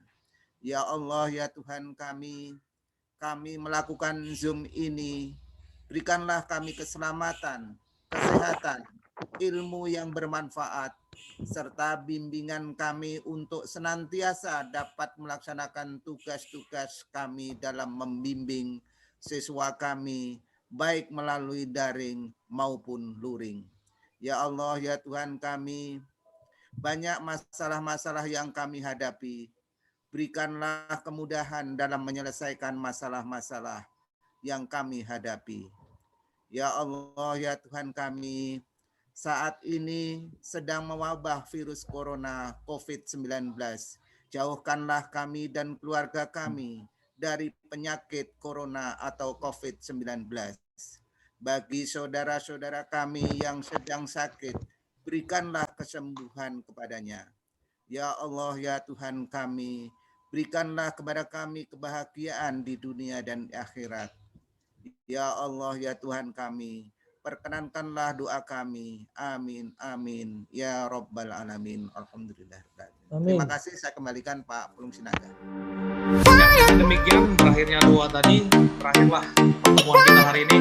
Speaker 6: Ya Allah, ya Tuhan kami melakukan Zoom ini. Berikanlah kami keselamatan, kesehatan, ilmu yang bermanfaat, serta bimbingan kami untuk senantiasa dapat melaksanakan tugas-tugas kami dalam membimbing siswa kami, baik melalui daring maupun luring. Ya Allah, ya Tuhan kami, banyak masalah-masalah yang kami hadapi. Berikanlah kemudahan dalam menyelesaikan masalah-masalah yang kami hadapi. Ya Allah, ya Tuhan kami, saat ini sedang mewabah virus corona COVID-19. Jauhkanlah kami dan keluarga kami dari penyakit corona atau COVID-19. Bagi saudara-saudara kami yang sedang sakit, berikanlah kesembuhan kepadanya. Ya Allah, ya Tuhan kami, berikanlah kepada kami kebahagiaan di dunia dan akhirat. Ya Allah, ya Tuhan kami, perkenankanlah doa kami. Amin, amin. Ya Rabbal Alamin. Alhamdulillah. Terima kasih, saya kembalikan Pak Pulung Sinaga.
Speaker 1: Ya, demikian berakhirnya doa tadi. Berakhirlah pertemuan kita hari ini.